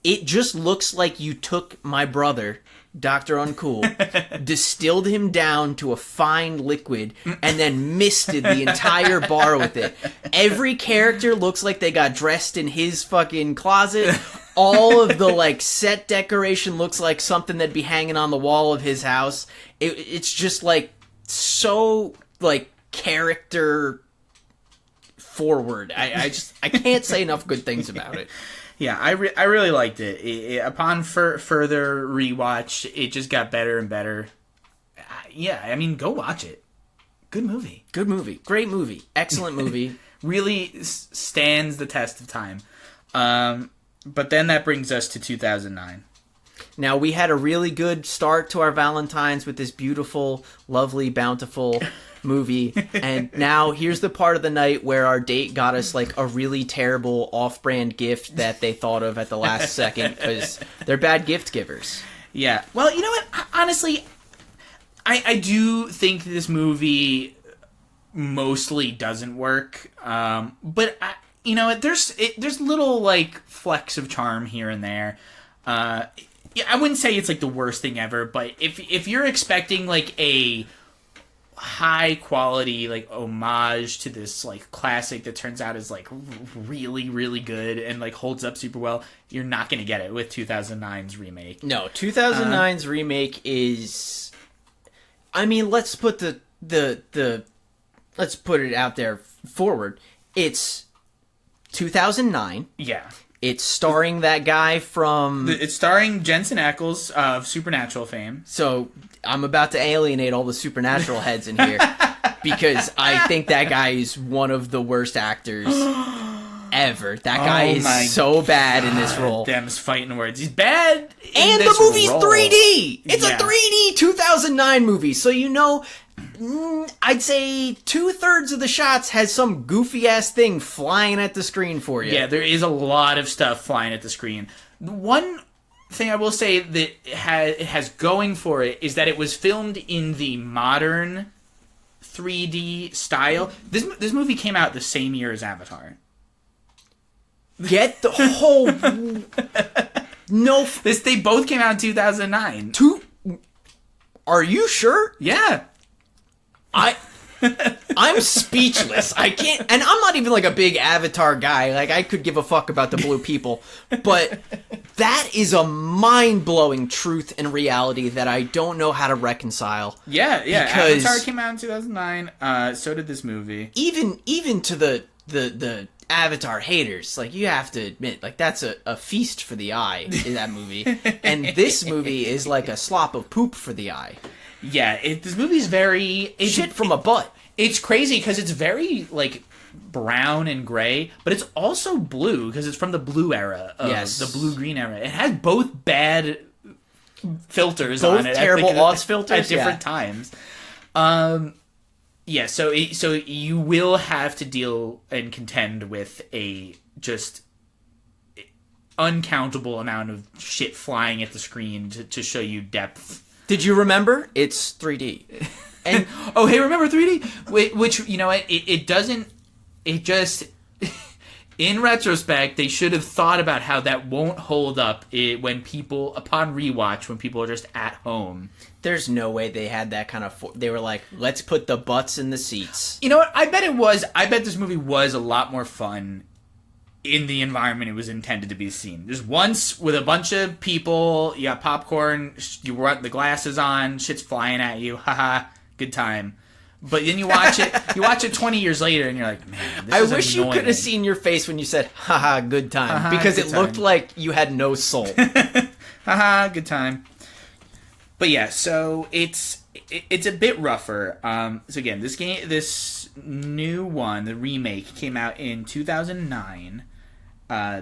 it just looks like you took my brother, Dr. Uncool, distilled him down to a fine liquid, and then misted the entire bar with it. Every character looks like they got dressed in his fucking closet. All of the, like, set decoration looks like something that'd be hanging on the wall of his house. It's just, like, so, like, character forward. I can't say enough good things about it. Yeah, I really liked it. Upon further rewatch, it just got better and better. Yeah, I mean, go watch it. Good movie. Good movie. Great movie. Excellent movie. Really stands the test of time. But then that brings us to 2009. Now, we had a really good start to our Valentines with this beautiful, lovely, bountiful movie. And now here's the part of the night where our date got us like a really terrible off-brand gift that they thought of at the last second because they're bad gift givers. Yeah. Well, you know what? Honestly, I do think this movie mostly doesn't work. But you know what? There's little like flecks of charm here and there. Yeah, I wouldn't say it's like the worst thing ever, but if you're expecting like a high quality like homage to this like classic that turns out is like really really good and like holds up super well, you're not going to get it with 2009's remake. No, 2009's remake is, I mean, let's put let's put it out there forward. It's 2009. Yeah. It's starring that guy from... It's starring Jensen Ackles of Supernatural fame. So, I'm about to alienate all the Supernatural heads in here. Because I think that guy is one of the worst actors ever. That guy is so bad in this role. Them's fighting words. He's bad in and this the movie's role. 3D! It's a 3D 2009 movie. So, you know... I'd say 2/3 of the shots has some goofy ass thing flying at the screen for you. Yeah, there is a lot of stuff flying at the screen. One thing I will say that it has going for it is that it was filmed in the modern 3D style. This movie came out the same year as Avatar. Get the whole no. They both came out in 2009. Are you sure? Yeah. I'm speechless. I can't, and I'm not even like a big Avatar guy. Like, I could give a fuck about the blue people, but that is a mind-blowing truth and reality that I don't know how to reconcile. Yeah. Because Avatar came out in 2009. So did this movie. Even to the Avatar haters, like, you have to admit, like, that's a feast for the eye in that movie, and this movie is like a slop of poop for the eye. Yeah, this movie's very... shit from a butt. It's crazy because it's very, like, brown and gray, but it's also blue because it's from the blue era of the blue-green era. It has both bad filters on it. Both terrible aughts filters? At different times. Yeah, so you will have to deal and contend with a just uncountable amount of shit flying at the screen to show you depth. Did you remember? It's 3D. And oh, hey, remember 3D? Which, you know what, it doesn't... It just... In retrospect, they should have thought about how that won't hold up when people... Upon rewatch, when people are just at home. There's no way they had that kind of... They were like, let's put the butts in the seats. You know what? I bet it was... I bet this movie was a lot more fun in the environment it was intended to be seen. Just once with a bunch of people, you got popcorn, you want the glasses on, shit's flying at you, haha, good time. But then you watch it 20 years later, and you're like, man, this is I wish annoying. You could have seen your face when you said, haha, good time, because it looked like you had no soul. Haha, good time. But yeah, so it's a bit rougher. So again, this new one, the remake, came out in 2009.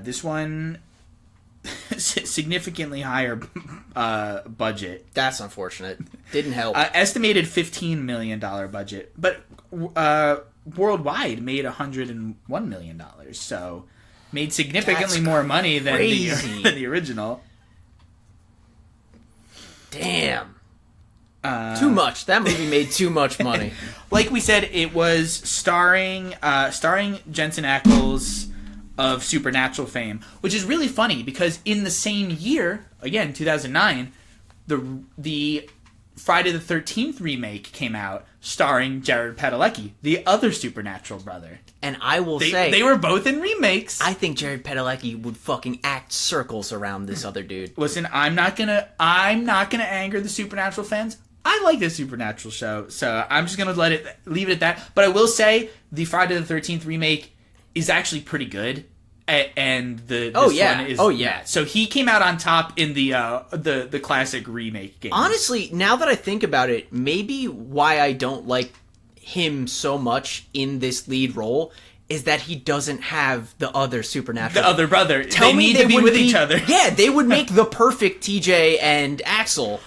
This one, significantly higher budget. That's unfortunate. Didn't help. Estimated $15 million budget, but worldwide made $101 million. So made significantly more money than the original. Damn. Too much. That movie made too much money. Like we said, it was starring Jensen Ackles of Supernatural fame, which is really funny because in the same year, again 2009, the Friday the 13th remake came out, starring Jared Padalecki, the other Supernatural brother. And I will say, they were both in remakes. I think Jared Padalecki would fucking act circles around this other dude. Listen, I'm not gonna anger the Supernatural fans. I like this Supernatural show, so I'm just gonna leave it at that. But I will say the Friday the 13th remake is actually pretty good, and this one is So he came out on top in the classic remake game. Honestly, now that I think about it, maybe why I don't like him so much in this lead role is that he doesn't have the other supernatural. The other brother. Tell me need they to be would with each other. Yeah, they would make the perfect TJ and Axel.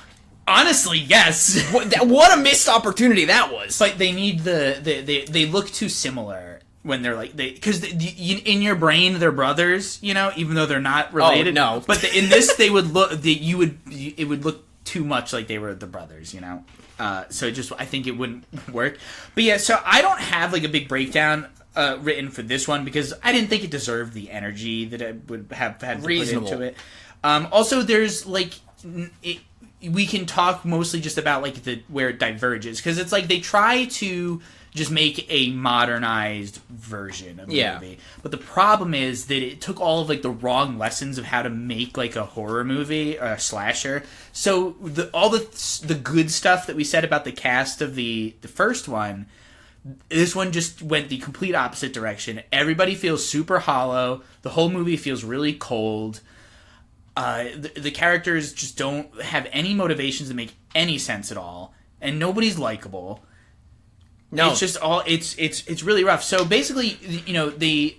Honestly, yes. What a missed opportunity that was. But they need they look too similar when they're like because in your brain they're brothers, you know, even though they're not related. Oh, no. But in this they would look it would look too much like they were the brothers, you know. So I think it wouldn't work. But yeah, so I don't have like a big breakdown written for this one because I didn't think it deserved the energy that I would have had to Reasonable. put into it. Also, there's like we can talk mostly just about like where it diverges because it's like they try to just make a modernized version of the movie, but the problem is that it took all of like the wrong lessons of how to make like a horror movie or a slasher. So all the good stuff that we said about the cast of the first one, this one just went the complete opposite direction. Everybody feels super hollow. The whole movie feels really cold. The characters just don't have any motivations to make any sense at all, and nobody's likable. No, it's just all it's really rough. So basically, you know, the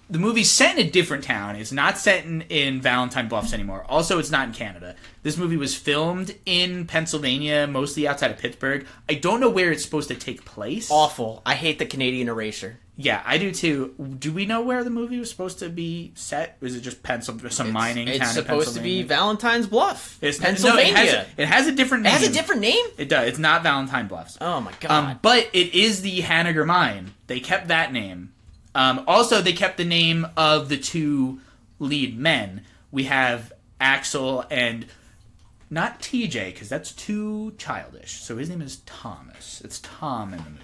movie's set in a different town. It's not set in Valentine Bluffs anymore. Also, it's not in Canada. This movie was filmed in Pennsylvania, mostly outside of Pittsburgh. I don't know where it's supposed to take place. Awful. I hate the Canadian erasure. Yeah, I do too. Do we know where the movie was supposed to be set? Was it just some mining town in Pennsylvania? It's supposed to be Valentine's Bluff. It's Pennsylvania. No, it has a different name. It has a different name? It does. It's not Valentine Bluffs. Oh my god. But it is the Haniger Mine. They kept that name. Also, they kept the name of the two lead men. We have Axel and not TJ, because that's too childish. So his name is Thomas. It's Tom in the movie.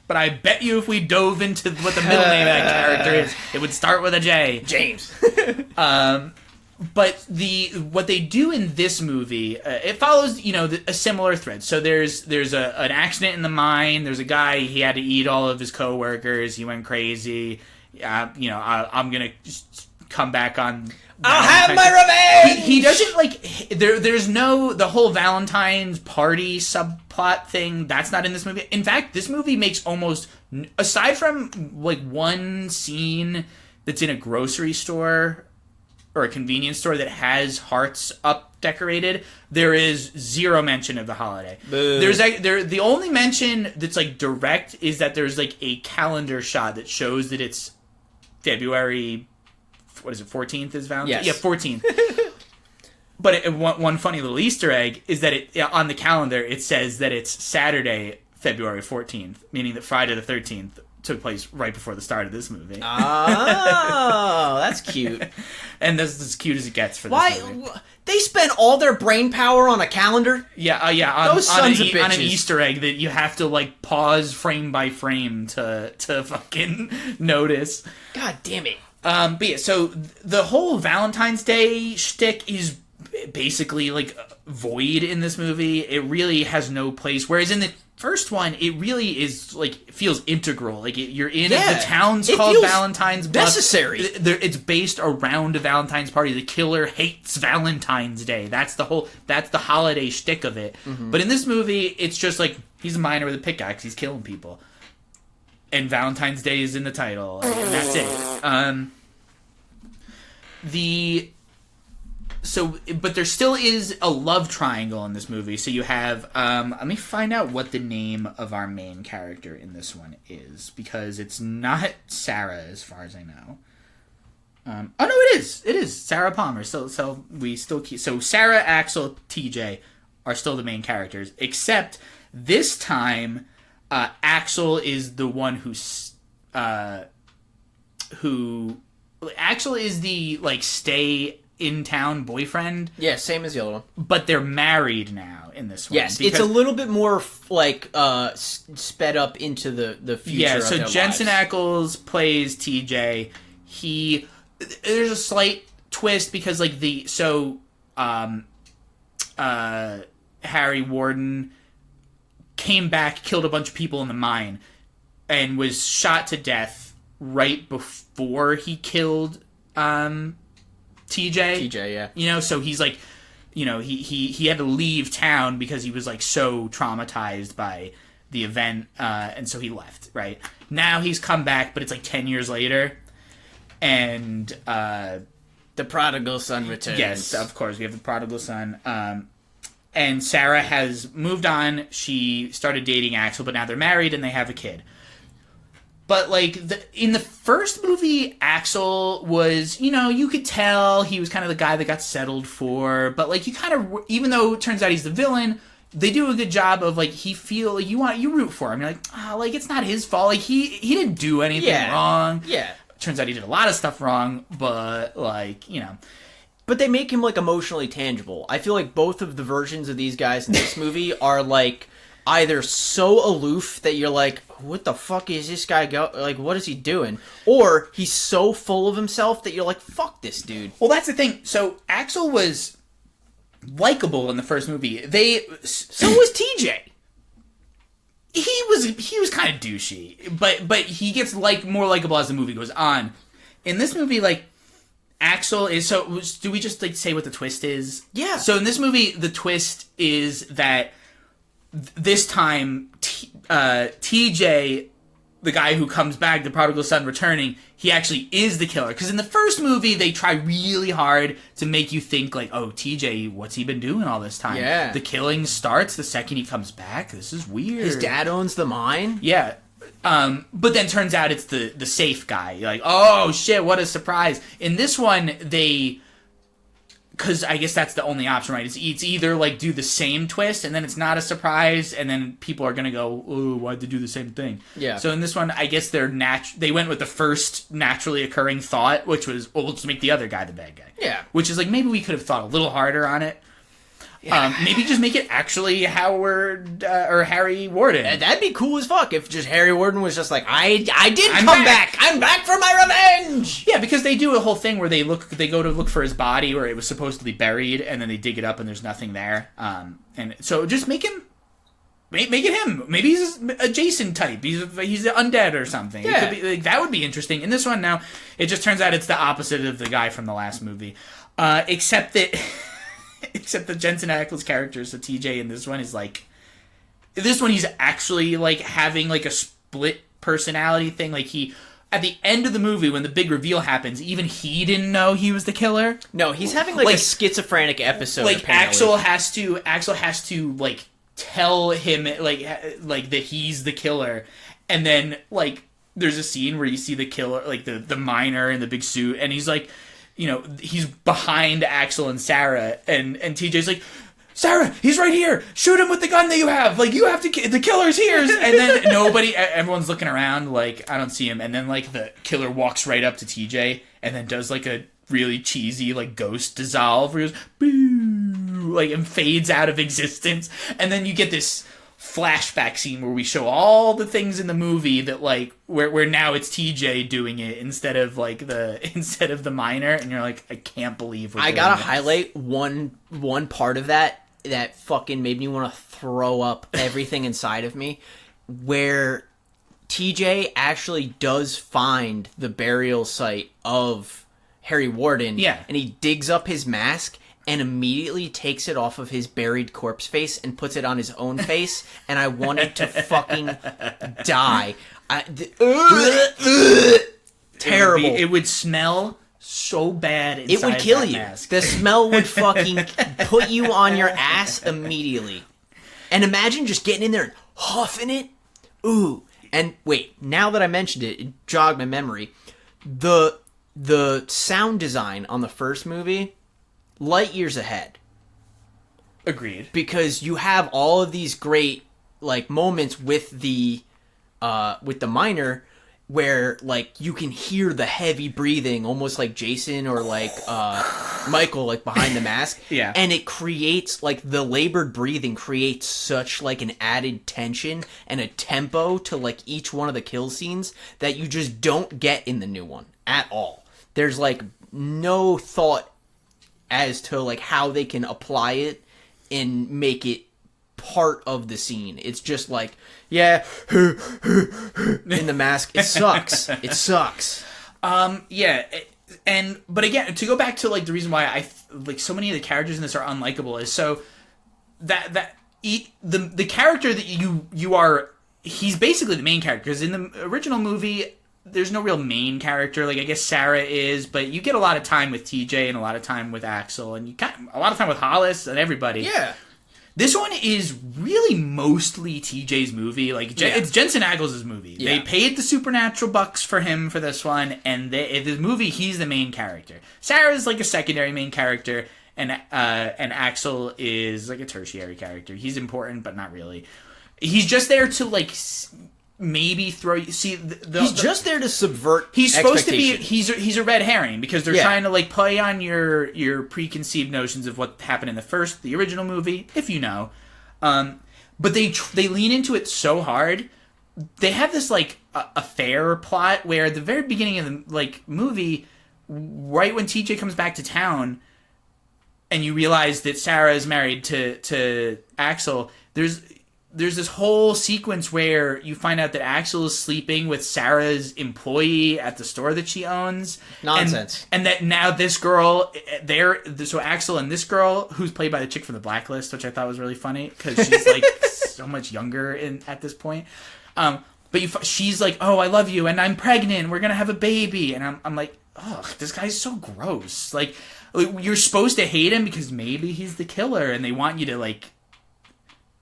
But I bet you if we dove into what the middle name of that character is, it would start with a J. James. But what they do in this movie, it follows, you know, a similar thread. So there's an accident in the mine. There's a guy, he had to eat all of his coworkers. He went crazy. You know, I'm gonna just come back on. I'll have my revenge. He doesn't like. There's no the whole Valentine's party subplot thing. That's not in this movie. In fact, this movie makes almost, aside from like one scene that's in a grocery store or a convenience store that has hearts up decorated, there is zero mention of the holiday. Boo. The only mention that's like direct is that there's like a calendar shot that shows that it's February. What is it? 14th is Valentine's. Yes. Yeah, 14th. But one funny little Easter egg is that on the calendar it says that it's Saturday, February 14th, meaning that Friday the 13th took place right before the start of this movie. Oh, that's cute. And that's as cute as it gets for this movie. Why? They spend all their brain power on a calendar? Yeah, Those sons of bitches. On an Easter egg that you have to like pause frame by frame to fucking notice. God damn it. But yeah, so the whole Valentine's Day shtick is basically like void in this movie. It really has no place. Whereas in the first one, it really is like feels integral. Like you're in the town's called Valentine's Bluff. Necessary. It's based around a Valentine's party. The killer hates Valentine's Day. That's the holiday shtick of it. Mm-hmm. But in this movie, it's just like he's a miner with a pickaxe. He's killing people. And Valentine's Day is in the title, and that's it. But there still is a love triangle in this movie. So you have, let me find out what the name of our main character in this one is, because it's not Sarah, as far as I know. Oh no, it is. It is Sarah Palmer. So we still keep. So Sarah, Axel, TJ are still the main characters, except this time. Axel is the one who Axel is the like stay in town boyfriend. Yeah, same as the other one. But they're married now in this one. Yes, it's a little bit more like sped up into the future. Yeah, of so their Jensen lives. Ackles plays TJ. There's a slight twist because like Harry Warden came back, killed a bunch of people in the mine, and was shot to death right before he killed TJ. TJ, yeah. You know, so he's like, you know, he had to leave town because he was like so traumatized by the event, and so he left. Right now, he's come back, but it's like 10 years later, and the prodigal son returns. Yes, of course, we have the prodigal son. And Sarah has moved on. She started dating Axel, but now they're married and they have a kid. But, like, in the first movie, Axel was, you could tell he was kind of the guy that got settled for. But, like, you kind of, even though it turns out he's the villain, they do a good job of, like, you root for him. You're like, it's not his fault. Like, he didn't do anything wrong. Yeah. Turns out he did a lot of stuff wrong, but, like, But they make him, like, emotionally tangible. I feel like both of the versions of these guys in this movie are, like, either so aloof that you're like, what the fuck is this guy like, what is he doing? Or he's so full of himself that you're like, fuck this dude. Well, that's the thing. So, Axel was likable in the first movie. So was TJ. He was kind of douchey, but he gets more likable as the movie goes on. In this movie, like, Axel is do we just, like, say what the twist is? Yeah. So in this movie, the twist is that this time, TJ, the guy who comes back, the prodigal son returning, he actually is the killer. Because in the first movie, they try really hard to make you think, like, oh, TJ, what's he been doing all this time? Yeah. The killing starts the second he comes back. This is weird. His dad owns the mine? Yeah. But then turns out it's the safe guy. You're like, oh, shit, what a surprise. In this one, because I guess that's the only option, right? It's either, like, do the same twist, and then it's not a surprise, and then people are going to go, oh, why'd they do the same thing? Yeah. So in this one, I guess they went with the first naturally occurring thought, which was, well, let's make the other guy the bad guy. Yeah. Which is, like, maybe we could have thought a little harder on it. Yeah. Maybe just make it actually Howard or Harry Warden. That'd be cool as fuck if just Harry Warden was just like, I did come back. I'm back for my revenge. Yeah, because they do a whole thing where they go to look for his body where it was supposed to be buried, and then they dig it up and there's nothing there. And so just make it him. Maybe he's a Jason type. He's undead or something. Yeah. It could be, like, that would be interesting. In this one now, it just turns out it's the opposite of the guy from the last movie, except that. Except that Jensen Ackles' character, so TJ in this one is like... This one he's actually, like, having, like, a split personality thing. Like, at the end of the movie, when the big reveal happens, even he didn't know he was the killer. No, he's having, like a schizophrenic episode, like, apparently. Axel has to, like, tell him, like, that he's the killer. And then, like, there's a scene where you see the killer, like, the miner in the big suit, and he's like... he's behind Axel and Sarah, and TJ's like, Sarah, he's right here. Shoot him with the gun that you have. Like, you have to, the killer's here. And then everyone's looking around, like, I don't see him. And then, like, the killer walks right up to TJ and then does, like, a really cheesy, like, ghost dissolve where he goes, boo, like, and fades out of existence. And then you get this flashback scene where we show all the things in the movie that, like, where now it's TJ doing it instead of the miner, and you're like, I can't believe I gotta highlight one part of that fucking made me want to throw up everything inside of me, where TJ actually does find the burial site of Harry Warden, and he digs up his mask and immediately takes it off of his buried corpse face and puts it on his own face, and I wanted to fucking die. Terrible. It would smell so bad inside. It would kill that you. Mask. The smell would fucking put you on your ass immediately. And imagine just getting in there and huffing it. Ooh. And wait, now that I mentioned it, it jogged my memory. The sound design on the first movie, light years ahead. Agreed. Because you have all of these great, like, moments with the miner where, like, you can hear the heavy breathing, almost like Jason or like Michael, like, behind the mask. Yeah. And it creates, like, the labored breathing creates such, like, an added tension and a tempo to, like, each one of the kill scenes that you just don't get in the new one at all. There's, like, no thought as to, like, how they can apply it and make it part of the scene. It's just like, yeah, in the mask. It sucks. It sucks. Yeah. But again, to go back to, like, the reason why like, so many of the characters in this are unlikable is so the character that you are he's basically the main character, because in the original movie, there's no real main character. Like, I guess Sarah is, but you get a lot of time with TJ and a lot of time with Axel, and you got a lot of time with Hollis and everybody. Yeah. This one is really mostly TJ's movie. Like, it's Jensen Ackles' movie. Yeah. They paid the supernatural bucks for him for this one, and in this movie, he's the main character. Sarah's like a secondary main character, and Axel is like a tertiary character. He's important, but not really. He's just there to like maybe throw you. See, he's just there to subvert. He's supposed to be. He's a red herring because they're trying to like play on your preconceived notions of what happened in the original movie, if you know. But they lean into it so hard. They have this like affair plot where at the very beginning of the like movie, right when TJ comes back to town, and you realize that Sarah is married to Axel, there's this whole sequence where you find out that Axel is sleeping with Sarah's employee at the store that she owns. Nonsense. And that now this girl, so Axel and this girl, who's played by the chick from The Blacklist, which I thought was really funny, because she's like so much younger at this point. But she's like, oh, I love you, and I'm pregnant, we're going to have a baby. And I'm like, ugh, this guy's so gross. Like, you're supposed to hate him because maybe he's the killer, and they want you to, like,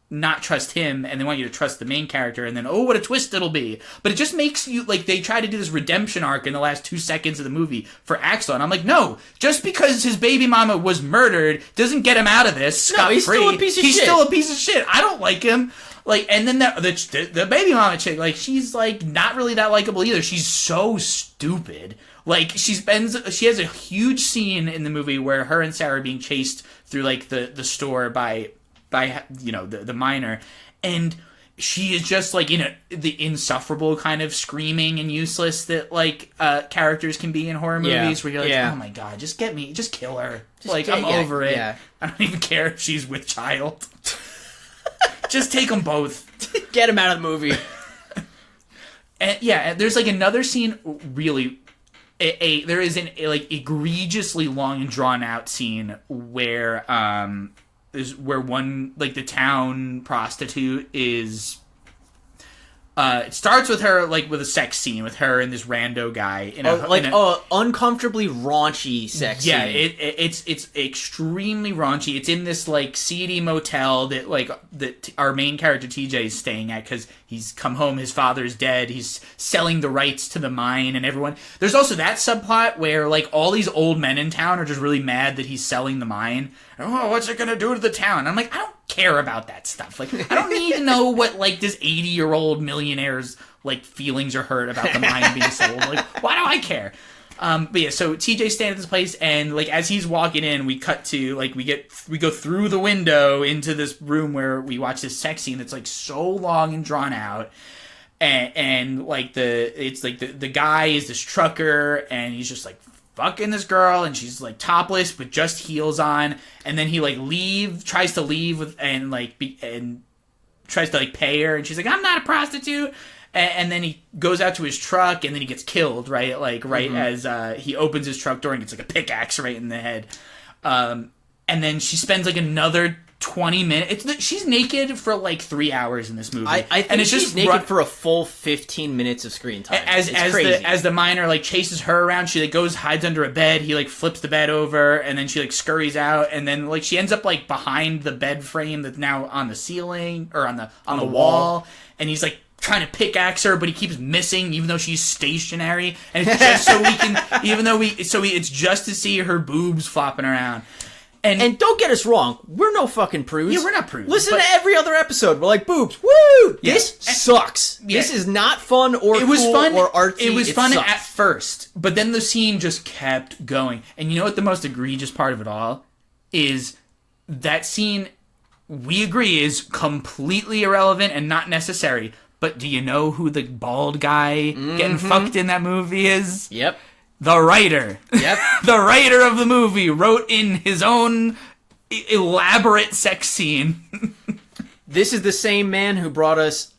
not trust him, and they want you to trust the main character, and then, oh, what a twist it'll be. But it just makes you, like, they try to do this redemption arc in the last 2 seconds of the movie for Axel, and I'm like, no, just because his baby mama was murdered doesn't get him out of this scot-free. No, he's still a piece of shit. He's still a piece of shit. I don't like him. Like, and then the baby mama chick, like, she's, like, not really that likable either. She's so stupid. Like, she has a huge scene in the movie where her and Sarah are being chased through, like, the store by you know, the miner, and she is just like the insufferable kind of screaming and useless that like characters can be in horror movies, where you're like, oh my god, just kill her. I'm over it. I don't even care if she's with child. Just take them both. Get him out of the movie. And there's like another scene, really. There is an like egregiously long and drawn out scene where one, like, the town prostitute is it starts with her, like, with a sex scene with her and this rando guy uncomfortably raunchy sex scene. It's extremely raunchy. It's in this, like, seedy motel that our main character TJ is staying at because he's come home, his father's dead, he's selling the rights to the mine and everyone. There's also that subplot where, like, all these old men in town are just really mad that he's selling the mine. Oh, what's it gonna do to the town? And I'm like, I don't care about that stuff. Like, I don't need to know what, like, this 80-year-old millionaire's, like, feelings are hurt about the mine being sold. Like, why do I care? But yeah, so TJ's staying at this place, and, like, as he's walking in, we cut to, like, we go through the window into this room where we watch this sex scene that's, like, so long and drawn out. And like, the guy is this trucker, and he's just, like, fucking this girl, and she's like topless with just heels on, and then he like tries to leave with and tries to like pay her, and she's like, I'm not a prostitute, and then he goes out to his truck, and then he gets killed as he opens his truck door and gets like a pickaxe right in the head, and then she spends like another 20 minutes. She's naked for like 3 hours in this movie. I think she's naked for a full 15 minutes of screen time. As the miner like chases her around, she like goes, hides under a bed. He like flips the bed over, and then she like scurries out, and then like she ends up like behind the bed frame that's now on the ceiling or on the wall, and he's like trying to pickaxe her, but he keeps missing, even though she's stationary, and it's just so we can, it's just to see her boobs flopping around. And don't get us wrong, we're no fucking prudes. Yeah, we're not prudes. Listen to every other episode. We're like, boobs, woo! Yeah. This sucks. Yeah. This is not fun or cool or artsy. It was fun at first, but then the scene just kept going. And you know what the most egregious part of it all is? That scene, we agree, is completely irrelevant and not necessary. But do you know who the bald guy getting fucked in that movie is? Yep. The writer. Yep. The writer of the movie wrote in his own elaborate sex scene. This is the same man who brought us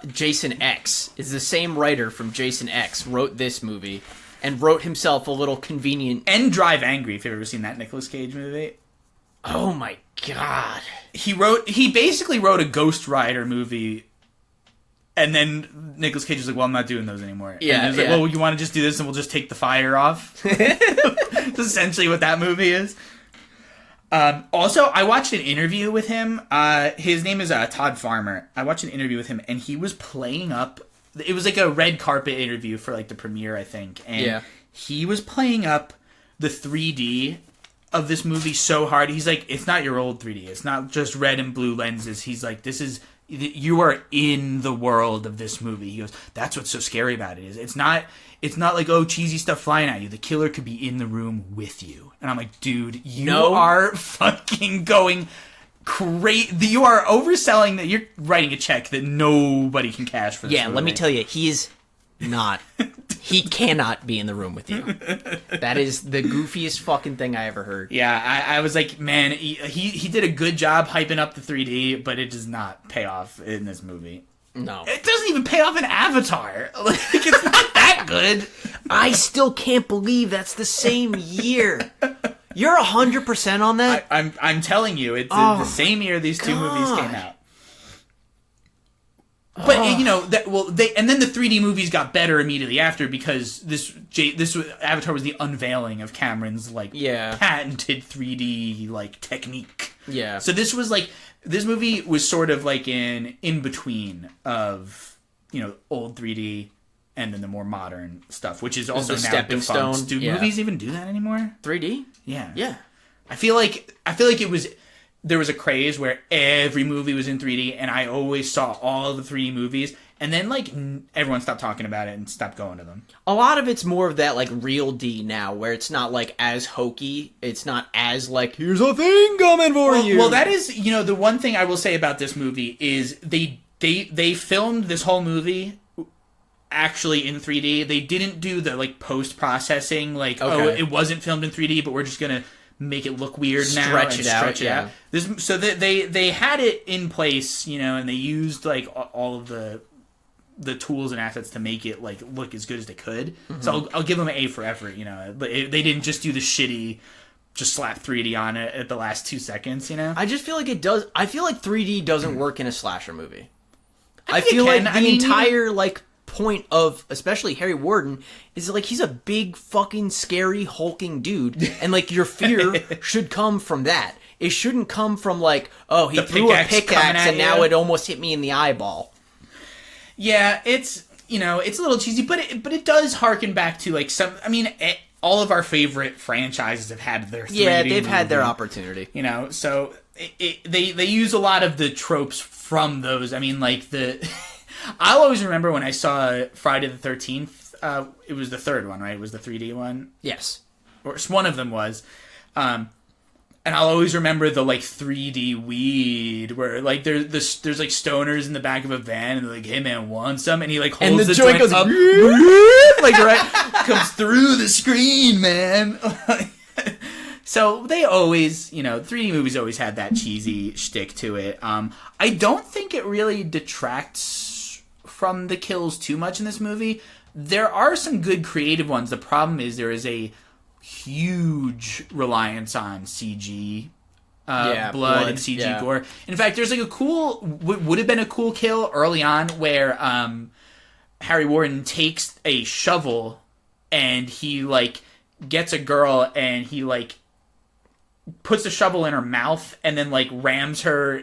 Jason X. Is the same writer from Jason X wrote this movie and wrote himself a little convenient... And Drive Angry, if you've ever seen that Nicolas Cage movie. Oh my god. He basically wrote a Ghost Rider movie And then Nicolas Cage was like, well, I'm not doing those anymore. Yeah, and he was like, well, you want to just do this and we'll just take the fire off? That's essentially what that movie is. Also, I watched an interview with him. His name is Todd Farmer. I watched an interview with him, and he was playing up... It was like a red carpet interview for like the premiere, I think. And he was playing up the 3D of this movie so hard. He's like, it's not your old 3D. It's not just red and blue lenses. He's like, this is... You are in the world of this movie. He goes, that's what's so scary about it. It's not like, oh, cheesy stuff flying at you. The killer could be in the room with you. And I'm like, dude, you are fucking going crazy. You are overselling that. You're writing a check that nobody can cash for this movie. Let me tell you, he is not. He cannot be in the room with you. That is the goofiest fucking thing I ever heard. Yeah, I was like, man, he did a good job hyping up the 3D, but it does not pay off in this movie. No. It doesn't even pay off in Avatar. Like, it's not that good. I still can't believe that's the same year. You're 100% on that? I'm telling you, it's the same year these two movies came out. But and then the 3D movies got better immediately after because this Avatar was the unveiling of Cameron's patented 3D technique. Yeah. So this movie was sort of like in between of old 3D and then the more modern stuff, which is also now stepping defunct. stone. Do movies even do that anymore? 3D? Yeah. Yeah. I feel like there was a craze where every movie was in 3D, and I always saw all the 3D movies, and then everyone stopped talking about it and stopped going to them. A lot of it's more of that real D now, where it's not as hokey. It's not as here's a thing coming for you. Well, that is the one thing I will say about this movie is they filmed this whole movie actually in 3D. They didn't do the post processing it wasn't filmed in 3D, but we're just gonna make it look weird now and stretch it out. So they had it in place, and they used all of the tools and assets to make it look as good as they could. Mm-hmm. So I'll give them an A for effort. But they didn't just do the shitty, just slap 3D on it at the last 2 seconds. I just feel like it does. I feel like 3D doesn't work in a slasher movie. I feel like the entire point of especially Harry Warden is he's a big fucking scary hulking dude, and your fear should come from that. It shouldn't come from he threw a pickaxe and now it almost hit me in the eyeball. Yeah, it's it's a little cheesy, but it does harken back to all of our favorite franchises have had their 3D they've movie, had their opportunity. So they use a lot of the tropes from those. I'll always remember when I saw Friday the 13th. It was the third one, right? It was the 3D one. Yes, or one of them was. And I'll always remember the 3D weed where there's stoners in the back of a van and they're like, "Hey man, want some?" And he holds and the joint goes up, comes through the screen, man. So they always, 3D movies always had that cheesy shtick to it. I don't think it really detracts from the kills too much in this movie. There are some good creative ones. The problem is there is a huge reliance on CG blood and CG gore. In fact, there's a cool, would have been a cool kill early on where Harry Warden takes a shovel and he gets a girl and he puts the shovel in her mouth and then rams her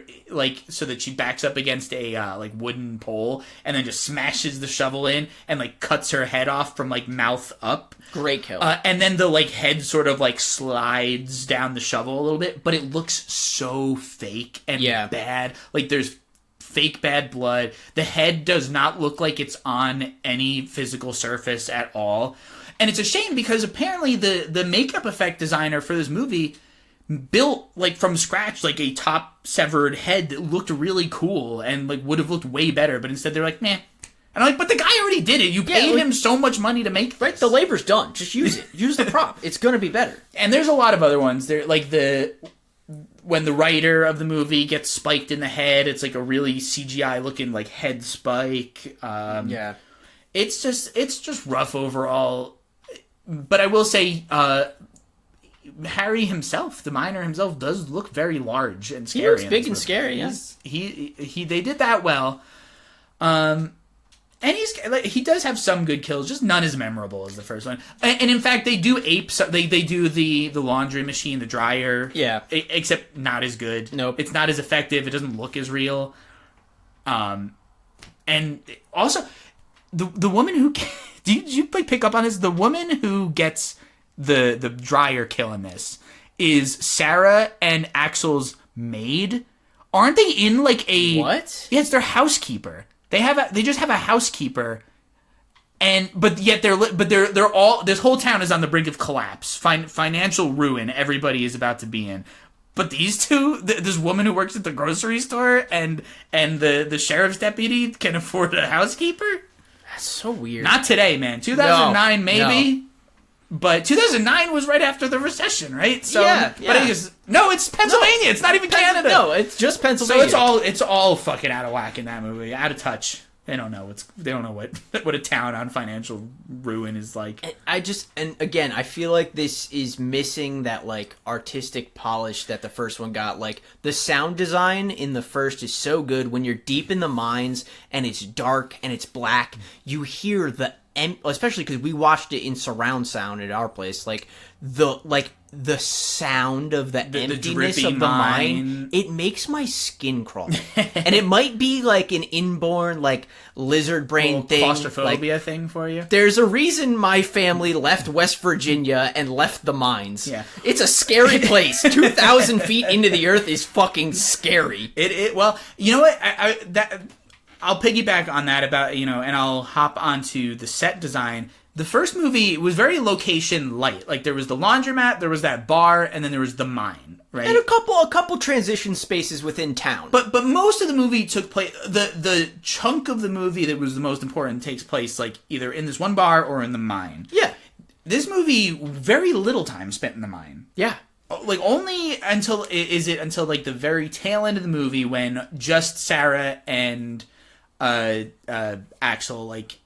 so that she backs up against a wooden pole and then just smashes the shovel in and cuts her head off from mouth up. Great kill. And then the head sort of slides down the shovel a little bit, but it looks so fake and bad. There's fake bad blood. The head does not look like it's on any physical surface at all. And it's a shame because apparently the makeup effect designer for this movie built from scratch a top severed head that looked really cool and would have looked way better, but instead they're like, meh. And I'm like, but the guy already did it. You paid him so much money to make this. Right, the labor's done. Just use it. Use the prop. It's gonna be better. And there's a lot of other ones. There when the writer of the movie gets spiked in the head, it's a really CGI looking head spike. It's just rough overall. But I will say, Harry himself, the miner himself, does look very large and scary. He looks big and scary. Yes, they did that well. And he does have some good kills, just none as memorable as the first one. And in fact, they do they do the laundry machine, the dryer. Yeah. Except not as good. Nope. It's not as effective. It doesn't look as real. And also, the woman who... Did you pick up on this? The woman who gets the dryer kill in this is Sarah and Axel's maid. Aren't they in like a... What? Yeah, it's their housekeeper. They just have a housekeeper, but they're all, this whole town is on the brink of collapse, financial ruin. Everybody is about to be in, but these two, this woman who works at the grocery store and the sheriff's deputy can afford a housekeeper. That's so weird. Not today, man. 2009 maybe. No. But 2009 was right after the recession, right? So, yeah. But it's Pennsylvania. No, it's not even Canada. No, it's just Pennsylvania. So it's all fucking out of whack in that movie, out of touch. They don't know what a town on financial ruin is like. And again, I feel like this is missing that like artistic polish that the first one got. Like the sound design in the first is so good when you're deep in the mines and it's dark and it's black. You hear especially because we watched it in surround sound at our place, like the sound of the emptiness of the mine, it makes my skin crawl. And it might be like an inborn like lizard brain thing, claustrophobia thing for you. There's a reason my family left West Virginia and left the mines. Yeah, it's a scary place. 2,000 feet into the earth is fucking scary. Well, you know what? I'll piggyback on that and I'll hop onto the set design. The first movie was very location light. Like there was the laundromat, there was that bar, and then there was the mine, right? And a couple transition spaces within town. But most of the movie took place. The chunk of the movie that was the most important takes place like either in this one bar or in the mine. Yeah. This movie, very little time spent in the mine. Yeah. Like only until like the very tail end of the movie when just Sarah and Axel like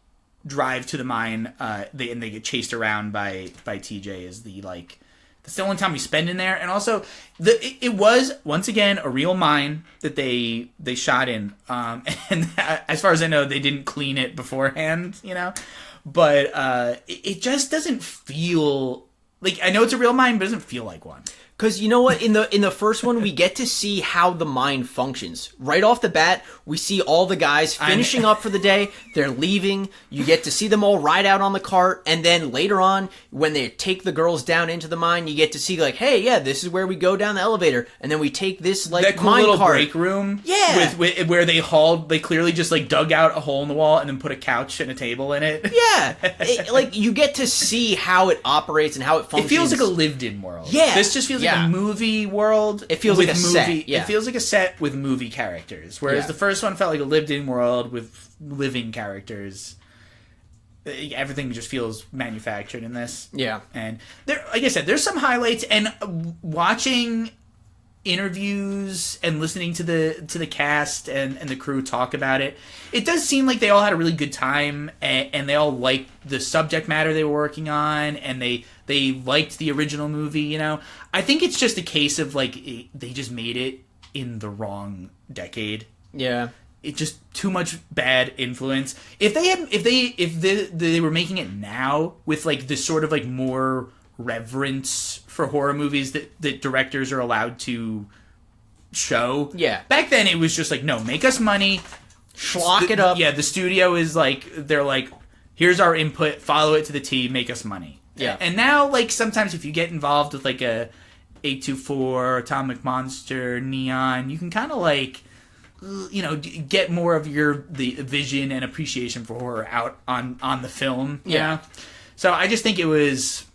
drive to the mine, they get chased around by TJ is that's the only time we spend in there. And also it was once again a real mine that they shot in, and as far as I know they didn't clean it beforehand, but it just doesn't feel like, I know it's a real mine, but it doesn't feel like one. Because you know what, in the first one, we get to see how the mine functions. Right off the bat, we see all the guys finishing up for the day. They're leaving. You get to see them all ride out on the cart. And then later on, when they take the girls down into the mine, you get to see like, hey, yeah, this is where we go down the elevator. And then we take this like that cool mine little cart. break room. Yeah. With where they clearly just like dug out a hole in the wall and then put a couch and a table in it. Yeah. Like you get to see how it operates and how it functions. It feels like a lived-in world. Yeah. This just feels like a movie world. It feels like a set. Yeah. It feels like a set with movie characters, whereas the first one felt like a lived-in world with living characters. Everything just feels manufactured in this. Yeah. And there, like I said, there's some highlights, and watching interviews and listening to the cast and the crew talk about it, it does seem like they all had a really good time, and they all liked the subject matter they were working on, and they liked the original movie. I think it's just a case of like they just made it in the wrong decade. Yeah. It's just too much bad influence. If they were making it now with like this sort of like more reverence for horror movies that directors are allowed to show. Yeah. Back then it was just like, no, make us money. Schlock it up. Yeah, the studio is like, they're like, here's our input, follow it to the T, make us money. Yeah. And now, like, sometimes if you get involved with like a 824, Atomic Monster, Neon, you can kind of like, get more of the vision and appreciation for horror out on the film. Yeah. So I just think it's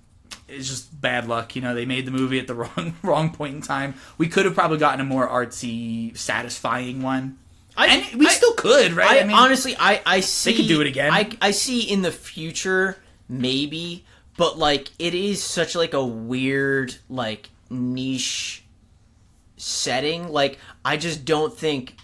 just bad luck. They made the movie at the wrong point in time. We could have probably gotten a more artsy, satisfying one. We still could, right? Honestly, I see... They could do it again. I see in the future, maybe, but, like, it is such, like, a weird, like, niche setting. Like, I just don't think...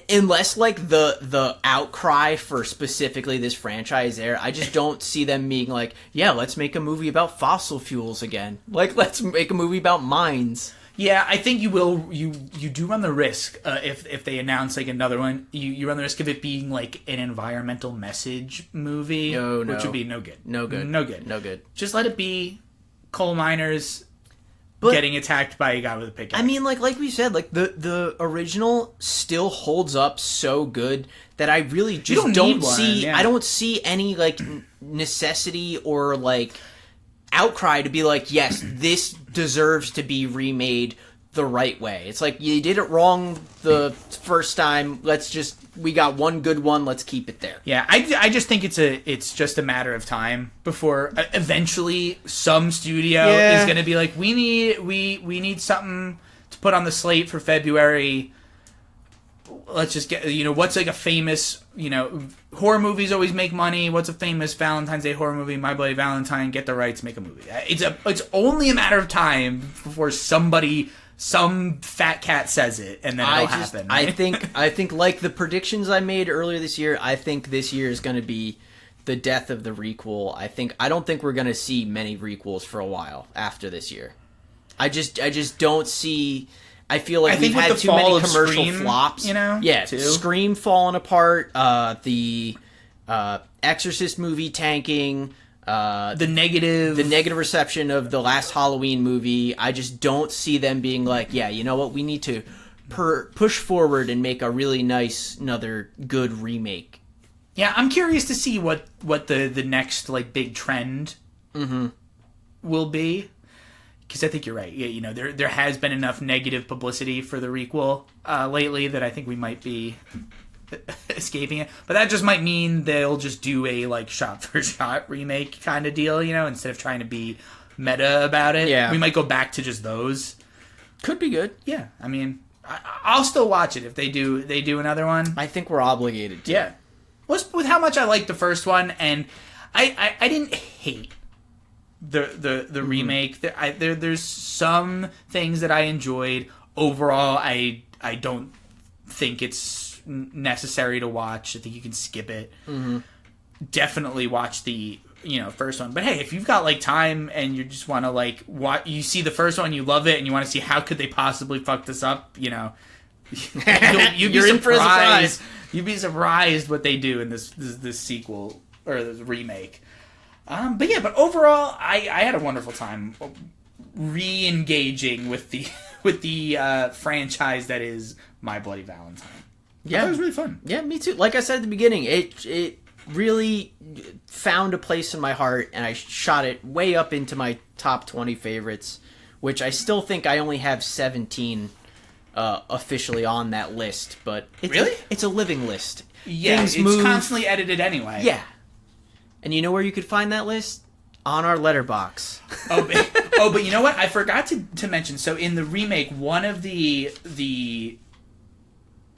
Unless, like, the outcry for specifically this franchise there, I just don't see them being like, yeah, let's make a movie about fossil fuels again. Like, let's make a movie about mines. Yeah, I think you will. You do run the risk if they announce like another one. You run the risk of it being like an environmental message movie, which would be no good. No good. Just let it be coal miners getting attacked by a guy with a pickaxe. I mean, like we said, like the original still holds up so good that I really just don't see. I don't see any like necessity or like outcry to be like, yes, this deserves to be remade the right way. It's like, you did it wrong the first time. We got one good one. Let's keep it there. Yeah, I just think it's just a matter of time before eventually some studio is going to be like, we need something to put on the slate for February. Let's just get, what's like a famous, horror movies always make money. What's a famous Valentine's Day horror movie? My Bloody Valentine. Get the rights, make a movie. It's only a matter of time before some fat cat says it, and then it'll happen. Right? I think like the predictions I made earlier this year, I think this year is going to be the death of the requel. I don't think we're going to see many requels for a while after this year. I just don't see. I feel like we've had too many commercial flops. Too. Scream falling apart. The Exorcist movie tanking. The negative reception of the last Halloween movie. I just don't see them being like, yeah, you know what? We need to push forward and make a really nice, another good remake. Yeah, I'm curious to see what the next like big trend will be. Because I think you're right. Yeah, there has been enough negative publicity for the requel lately that I think we might be escaping it. But that just might mean they'll just do a like shot for shot remake kind of deal, instead of trying to be meta about it. Yeah, we might go back to just those. Could be good. Yeah, I mean, I'll still watch it if they do another one. I think we're obligated to. Yeah, with how much I liked the first one, and I didn't hate the remake. There's some things that I enjoyed. Overall, I don't think it's necessary to watch. I think you can skip it. Definitely watch the first one. But hey, if you've got like time and you just want to like you see the first one, you love it, and you want to see how could they possibly fuck this up, you'd be surprised. You'd be surprised what they do in this sequel or the remake. But overall, I had a wonderful time re-engaging with the franchise that is My Bloody Valentine. Yeah, I thought it was really fun. Yeah, me too. Like I said at the beginning, it really found a place in my heart, and I shot it way up into my top 20 favorites, which I still think I only have 17 officially on that list. But it's a living list. Yeah, it's constantly edited anyway. Yeah. And you know where you could find that list? On our letterbox. But you know what? I forgot to mention. So in the remake, one of the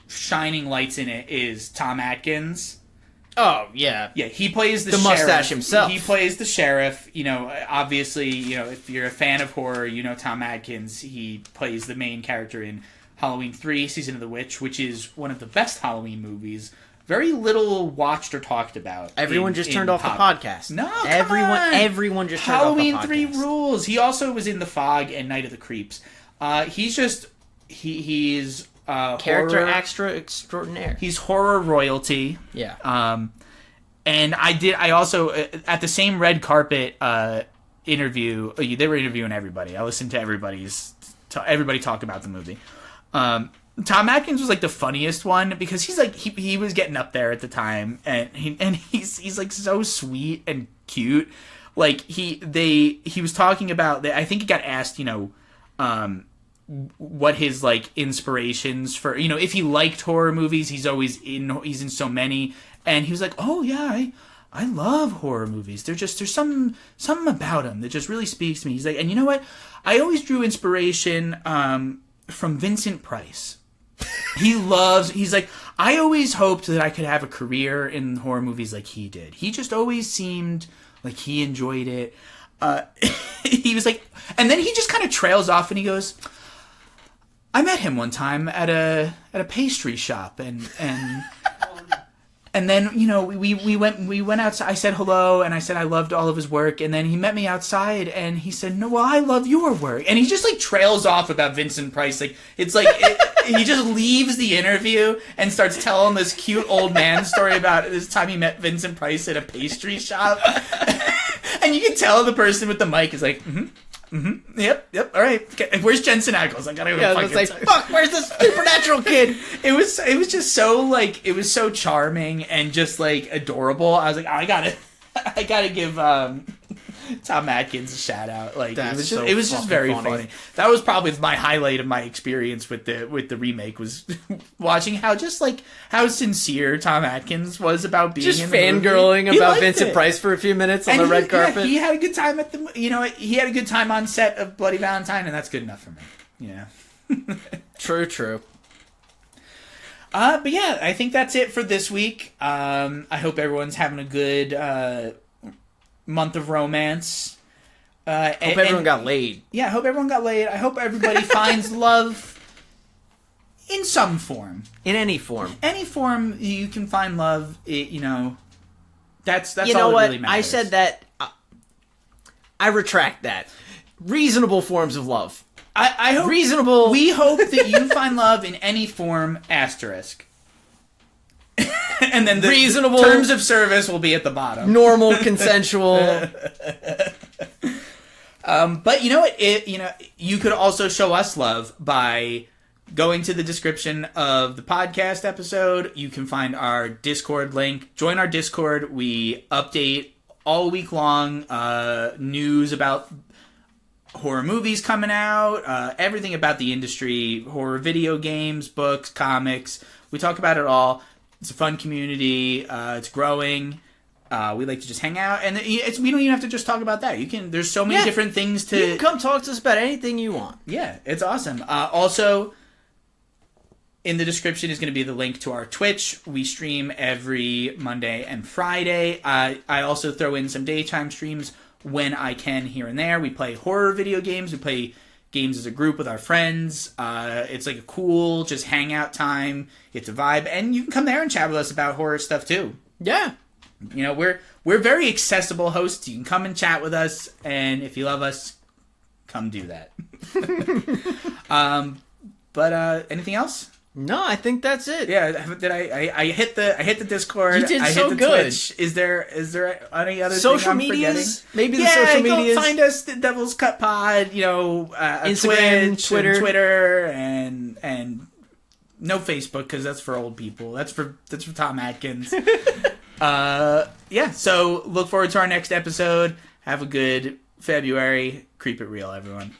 shining lights in it is Tom Atkins. Oh, yeah. Yeah, he plays the sheriff. Mustache himself. He plays the sheriff. Obviously, if you're a fan of horror, Tom Atkins. He plays the main character in Halloween 3, Season of the Witch, which is one of the best Halloween movies. Very little watched or talked about. Everyone just turned off the podcast. No, everyone just turned off the podcast. Halloween 3 rules. He also was in The Fog and Night of the Creeps. He's character extra extraordinaire. He's horror royalty. Yeah. And I also at the same red carpet interview. They were interviewing everybody. I listened to everybody talk about the movie. Tom Atkins was like the funniest one because he's like he was getting up there at the time, and he's like so sweet and cute. Like he was talking about that. I think he got asked, what his like inspirations for, if he liked horror movies. He's in so many, and he was like, oh yeah, I love horror movies. There's something about them that just really speaks to me. He's like, and you know what? I always drew inspiration from Vincent Price. He's like, I always hoped that I could have a career in horror movies like he did. He just always seemed like he enjoyed it. He was like, and then he just kind of trails off and he goes, I met him one time at a pastry shop and And then, we went outside. I said hello, and I said I loved all of his work. And then he met me outside, and he said, "No, well, I love your work." And he just like trails off about Vincent Price. Like it's like he just leaves the interview and starts telling this cute old man story about this time he met Vincent Price at a pastry shop. And you can tell the person with the mic is like, yep, all right. Okay, where's Jensen Ackles? I gotta go. Yeah, it's like, fuck, where's this supernatural kid? It was just so like, it was so charming and just like adorable. I was like, I gotta give Tom Atkins a shout out. Like it was just very funny. That was probably my highlight of my experience with the remake, was watching how sincere Tom Atkins was about being just in the fangirling movie. about Vincent Price for a few minutes on the red carpet. Yeah, he had a good time he had a good time on set of Bloody Valentine, and that's good enough for me. Yeah. True. But yeah, I think that's it for this week. I hope everyone's having a good month of romance. Hope everyone got laid. Yeah, I hope everyone got laid. I hope everybody finds love in some form. In any form. Any form you can find love, that's all that really matters. I said that. I retract that. Reasonable forms of love. I hope reasonable. We hope that you find love in any form, asterisk. And then the reasonable terms of service will be at the bottom. Normal, consensual. But you know what? You could also show us love by going to the description of the podcast episode. You can find our Discord link. Join our Discord. We update all week long news about horror movies coming out, everything about the industry, horror video games, books, comics. We talk about it all. It's a fun community. It's growing. We like to just hang out, and we don't even have to just talk about that. There's so many different things to. You can come talk to us about anything you want. Yeah, it's awesome. Also, in the description is going to be the link to our Twitch. We stream every Monday and Friday. I also throw in some daytime streams when I can here and there. We play horror video games. We play games as a group with our friends. It's like a cool just hangout time. It's a vibe, and you can come there and chat with us about horror stuff too. Yeah, we're very accessible hosts. You can come and chat with us, and if you love us, come do that. But anything else? No, I think that's it. Yeah, did I hit the Discord? You did I so hit the good. Twitch. Is there any other social thing I'm medias? forgetting? Maybe the social medias. Go find us, the Devil's Cut Pod. Instagram, Twitch, Twitter, and no Facebook because that's for old people. That's for Tom Atkins. Yeah. So look forward to our next episode. Have a good February. Creep it real, everyone.